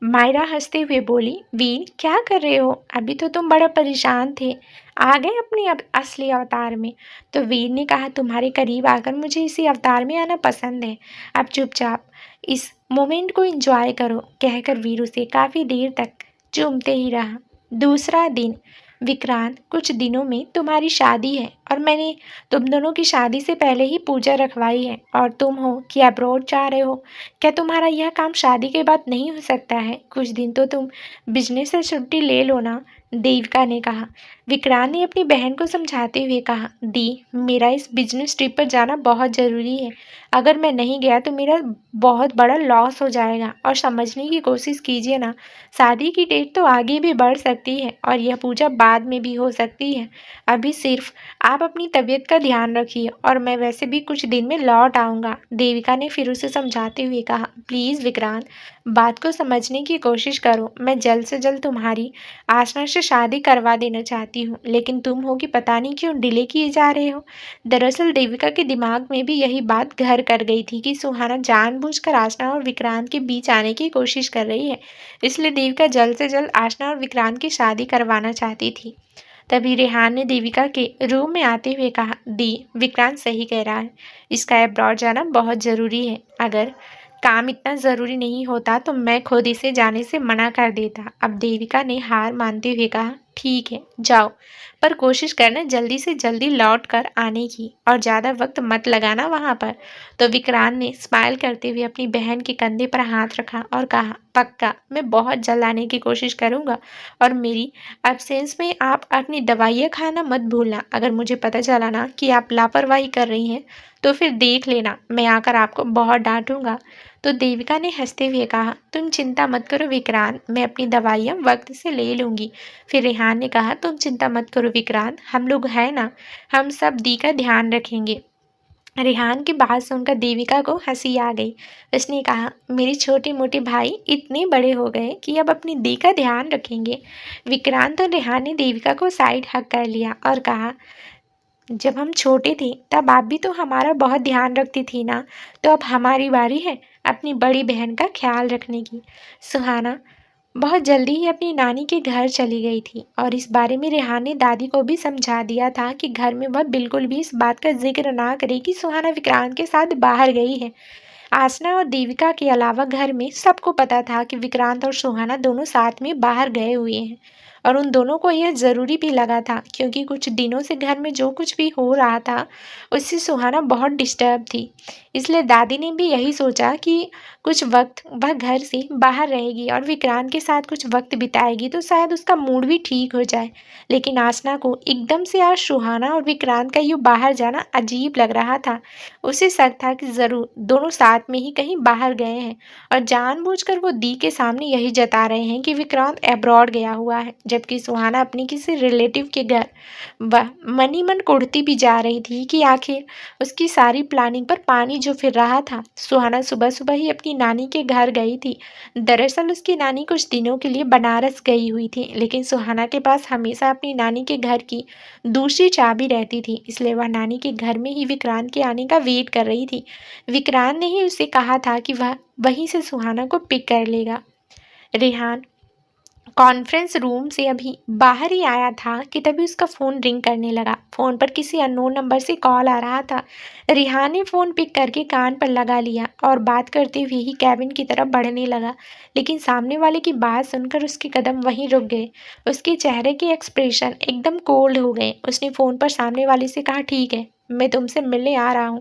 माहिरा हंसते हुए बोली, वीर क्या कर रहे हो? अभी तो तुम बड़ा परेशान थे, आ गए अपनी असली अवतार में। तो वीर ने कहा, तुम्हारे करीब आकर मुझे इसी अवतार में आना पसंद है, अब चुपचाप इस मोमेंट को एंजॉय करो। कहकर वीर उसे काफ़ी देर तक चूमते ही रहा। दूसरा दिन। विक्रांत, कुछ दिनों में तुम्हारी शादी है और मैंने तुम दोनों की शादी से पहले ही पूजा रखवाई है, और तुम हो कि अब्रॉड जा रहे हो। क्या तुम्हारा यह काम शादी के बाद नहीं हो सकता है? कुछ दिन तो तुम बिजनेस से छुट्टी ले लो ना, देविका ने कहा। विक्रांत ने अपनी बहन को समझाते हुए कहा, दी, मेरा इस बिजनेस ट्रिप पर जाना बहुत ज़रूरी है। अगर मैं नहीं गया तो मेरा बहुत बड़ा लॉस हो जाएगा, और समझने की कोशिश कीजिए ना, शादी की डेट तो आगे भी बढ़ सकती है और यह पूजा बाद में भी हो सकती है। अभी सिर्फ आप अपनी तबीयत का ध्यान रखिए, और मैं वैसे भी कुछ दिन में लौट आऊँगा। देविका ने फिर उसे समझाते हुए कहा, प्लीज़ विक्रांत, बात को समझने की कोशिश करो। मैं जल्द से जल्द तुम्हारी आसना से शादी करवा देना चाहती हूँ, लेकिन तुम हो कि पता नहीं क्यों डिले किए जा रहे हो। दरअसल देविका के दिमाग में भी यही बात घर कर गई थी कि सुहाना जानबूझकर आसना और विक्रांत के बीच आने की कोशिश कर रही है, इसलिए देविका जल्द से जल्द आसना और विक्रांत की शादी करवाना चाहती थी। तभी रेहान ने देविका के रूम में आते हुए कहा, दी, विक्रांत सही कह रहा है, इसका अब्रॉड जाना बहुत ज़रूरी है। अगर काम इतना ज़रूरी नहीं होता तो मैं खुद इसे जाने से मना कर देता। अब देविका ने हार मानते हुए कहा, ठीक है जाओ, पर कोशिश करना जल्दी से जल्दी लौट कर आने की और ज़्यादा वक्त मत लगाना वहाँ पर। तो विक्रांत ने स्माइल करते हुए अपनी बहन के कंधे पर हाथ रखा और कहा, पक्का मैं बहुत जल्द आने की कोशिश करूँगा और मेरी एब्सेंस में आप अपनी दवाइयाँ खाना मत भूलना। अगर मुझे पता चला ना कि आप लापरवाही कर रही हैं तो फिर देख लेना, मैं आकर आपको बहुत डांटूंगा। तो देविका ने हंसते हुए कहा, तुम चिंता मत करो विक्रांत, मैं अपनी दवाइयाँ वक्त से ले लूँगी। फिर रेहान ने कहा, तुम चिंता मत करो विक्रांत, हम लोग हैं ना, हम सब दी का ध्यान रखेंगे। रेहान की बात सुनकर देविका को हंसी आ गई। उसने कहा, मेरे छोटे मोटे भाई इतने बड़े हो गए कि अब अपनी दी का ध्यान रखेंगे। विक्रांत और रेहान ने देविका को साइड हक कर लिया और कहा, जब हम छोटे थे तब आप भी तो हमारा बहुत ध्यान रखती थी ना, तो अब हमारी बारी है अपनी बड़ी बहन का ख्याल रखने की। सुहाना बहुत जल्दी ही अपनी नानी के घर चली गई थी और इस बारे में रेहान ने दादी को भी समझा दिया था कि घर में वह बिल्कुल भी इस बात का जिक्र ना करे कि सुहाना विक्रांत के साथ बाहर गई है। आसना और देविका के अलावा घर में सबको पता था कि विक्रांत और सुहाना दोनों साथ में बाहर गए हुए हैं और उन दोनों को यह ज़रूरी भी लगा था क्योंकि कुछ दिनों से घर में जो कुछ भी हो रहा था उससे सुहाना बहुत डिस्टर्ब थी। इसलिए दादी ने भी यही सोचा कि कुछ वक्त वह घर से बाहर रहेगी और विक्रांत के साथ कुछ वक्त बिताएगी तो शायद उसका मूड भी ठीक हो जाए। लेकिन आसना को एकदम से आज सुहाना और विक्रांत का यूँ बाहर जाना अजीब लग रहा था। उसे शक था कि ज़रूर दोनों साथ में ही कहीं बाहर गए हैं और जानबूझकर वो दी के सामने यही जता रहे हैं कि विक्रांत अब्रॉड गया हुआ है, जबकि सुहाना अपनी किसी रिलेटिव के घर वह मनी मन कुढ़ती भी जा रही थी कि आखिर उसकी सारी प्लानिंग पर पानी जो फिर रहा था। सुहाना सुबह सुबह ही अपनी नानी के घर गई थी। दरअसल उसकी नानी कुछ दिनों के लिए बनारस गई हुई थी, लेकिन सुहाना के पास हमेशा अपनी नानी के घर की दूसरी चाबी रहती थी, इसलिए वह नानी के घर में ही विक्रांत के आने का वेट कर रही थी। विक्रांत ने ही उसे कहा था कि वह वहीं से सुहाना को पिक कर लेगा। रेहान कॉन्फ्रेंस रूम से अभी बाहर ही आया था कि तभी उसका फ़ोन रिंग करने लगा। फ़ोन पर किसी अननोन नंबर से कॉल आ रहा था। रेहान ने फ़ोन पिक करके कान पर लगा लिया और बात करते हुए ही कैबिन की तरफ बढ़ने लगा, लेकिन सामने वाले की बात सुनकर उसके कदम वहीं रुक गए। उसके चेहरे के एक्सप्रेशन एकदम कोल्ड हो गए। उसने फ़ोन पर सामने वाले से कहा, ठीक है मैं तुमसे मिलने आ रहा हूँ,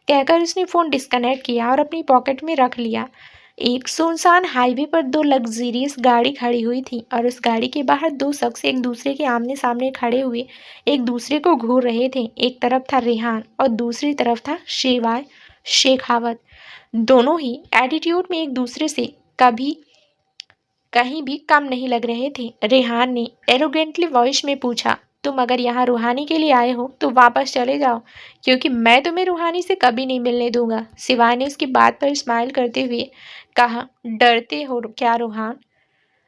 कहकर उसने फ़ोन डिस्कनेक्ट किया और अपनी पॉकेट में रख लिया। एक सुनसान हाईवे पर दो लग्जरियस गाड़ी खड़ी हुई थी और उस गाड़ी के बाहर दो शख्स एक दूसरे के आमने सामने खड़े हुए एक दूसरे को घूर रहे थे। एक तरफ था रेहान और दूसरी तरफ था शिवाय शेखावत। दोनों ही एटीट्यूड में एक दूसरे से कभी कहीं भी कम नहीं लग रहे थे। रेहान ने एरोगेंटली वॉइस में पूछा, तुम अगर यहाँ रूहानी के लिए आए हो तो वापस चले जाओ, क्योंकि मैं तुम्हें रूहानी से कभी नहीं मिलने दूंगा। शिवाय ने उसकी बात पर स्माइल करते हुए कहा, डरते हो क्या रूहान?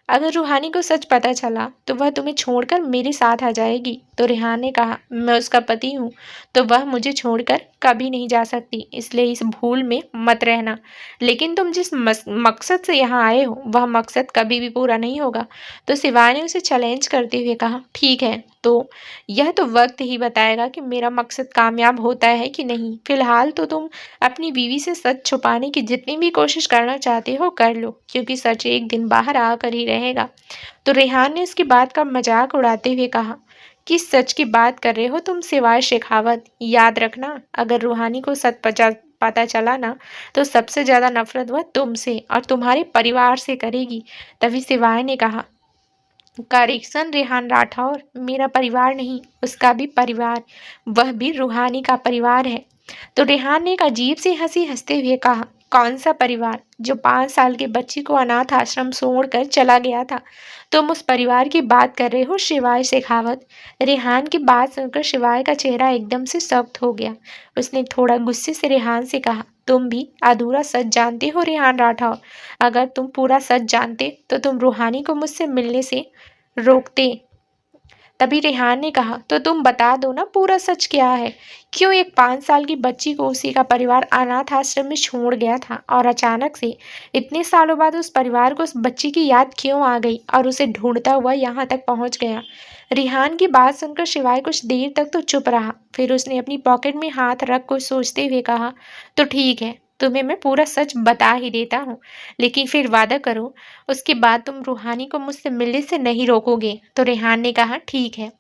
अगर रूहानी को सच पता चला तो वह तुम्हें छोड़कर मेरे साथ आ जाएगी। तो रेहान ने कहा, मैं उसका पति हूँ तो वह मुझे छोड़कर कभी नहीं जा सकती, इसलिए इस भूल में मत रहना। लेकिन तुम जिस मकसद से यहाँ आए हो वह मकसद कभी भी पूरा नहीं होगा। तो शिवाय ने उसे चैलेंज करते हुए कहा, ठीक है तो यह तो वक्त ही बताएगा कि मेरा मकसद कामयाब होता है कि नहीं। फिलहाल तो तुम अपनी बीवी से सच छुपाने की जितनी भी कोशिश करना चाहते हो कर लो, क्योंकि सच एक दिन बाहर आकर ही रहेगा। तो रेहान ने उसकी बात का मजाक उड़ाते हुए कहा, किस सच की बात कर रहे हो तुम सिवाय शेखावत? याद रखना, अगर रूहानी को सच पता चला ना तो सबसे ज्यादा नफरत वह तुमसे और तुम्हारे परिवार से करेगी। तभी सिवाय ने कहा, करेक्शन रेहान राठौर, मेरा परिवार नहीं उसका भी परिवार, वह भी रूहानी का परिवार है। तो रेहान ने एक अजीब सी हंसी हंसते हुए कहा, कौन सा परिवार? जो 5 साल के बच्ची को अनाथ आश्रम छोड़कर चला गया था, तुम उस परिवार की बात कर रहे हो शिवाय शेखावत? रेहान की बात सुनकर शिवाय का चेहरा एकदम से सख्त हो गया। उसने थोड़ा गुस्से से रेहान से कहा, तुम भी अधूरा सच जानते हो रेहान राठौर? अगर तुम पूरा सच जानते तो तुम रूहानी को मुझसे मिलने से रोकते। तभी रेहान ने कहा, तो तुम बता दो ना पूरा सच क्या है? क्यों एक 5 साल की बच्ची को उसी का परिवार अनाथ आश्रम में छोड़ गया था और अचानक से इतने सालों बाद उस परिवार को उस बच्ची की याद क्यों आ गई और उसे ढूंढता हुआ यहाँ तक पहुँच गया? रेहान की बात सुनकर शिवाय कुछ देर तक तो चुप रहा, फिर उसने अपनी पॉकेट में हाथ रख कुछ सोचते हुए कहा, तो ठीक है तुम्हें मैं पूरा सच बता ही देता हूँ, लेकिन फिर वादा करो उसके बाद तुम रूहानी को मुझसे मिलने से नहीं रोकोगे। तो रेहान ने कहा ठीक है,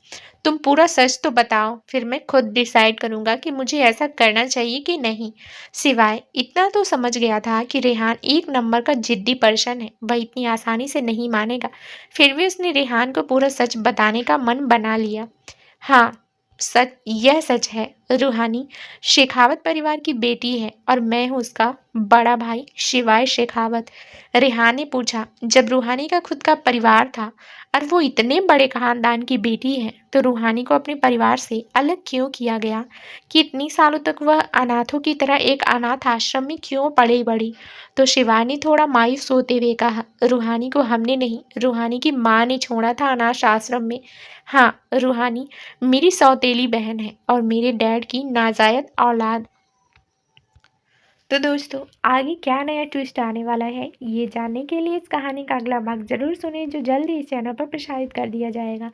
तुम पूरा सच तो बताओ, फिर मैं खुद डिसाइड करूंगा कि मुझे ऐसा करना चाहिए कि नहीं। सिवाय इतना तो समझ गया था कि रेहान एक नंबर का जिद्दी पर्सन है, वह इतनी आसानी से नहीं मानेगा। फिर भी उसने रेहान को पूरा सच बताने का मन बना लिया। हाँ, यह सच है, रूहानी शेखावत परिवार की बेटी है और मैं हूँ उसका बड़ा भाई शिवाय शेखावत। रेहान ने पूछा, जब रूहानी का खुद का परिवार था और वो इतने बड़े खानदान की बेटी है, तो रूहानी को अपने परिवार से अलग क्यों किया गया कि इतनी सालों तक वह अनाथों की तरह एक अनाथ आश्रम में क्यों पले बड़ी। तो शिवा ने थोड़ा मायूस होते हुए कहा, रूहानी को हमने नहीं, रूहानी की माँ ने छोड़ा था अनाथ आश्रम में। हाँ, रूहानी मेरी सौतेली बहन है और मेरे डैड की नाजायज औलाद। तो दोस्तों, आगे क्या नया ट्विस्ट आने वाला है, ये जानने के लिए इस कहानी का अगला भाग जरूर सुने, जो जल्द ही इस चैनल पर प्रसारित कर दिया जाएगा।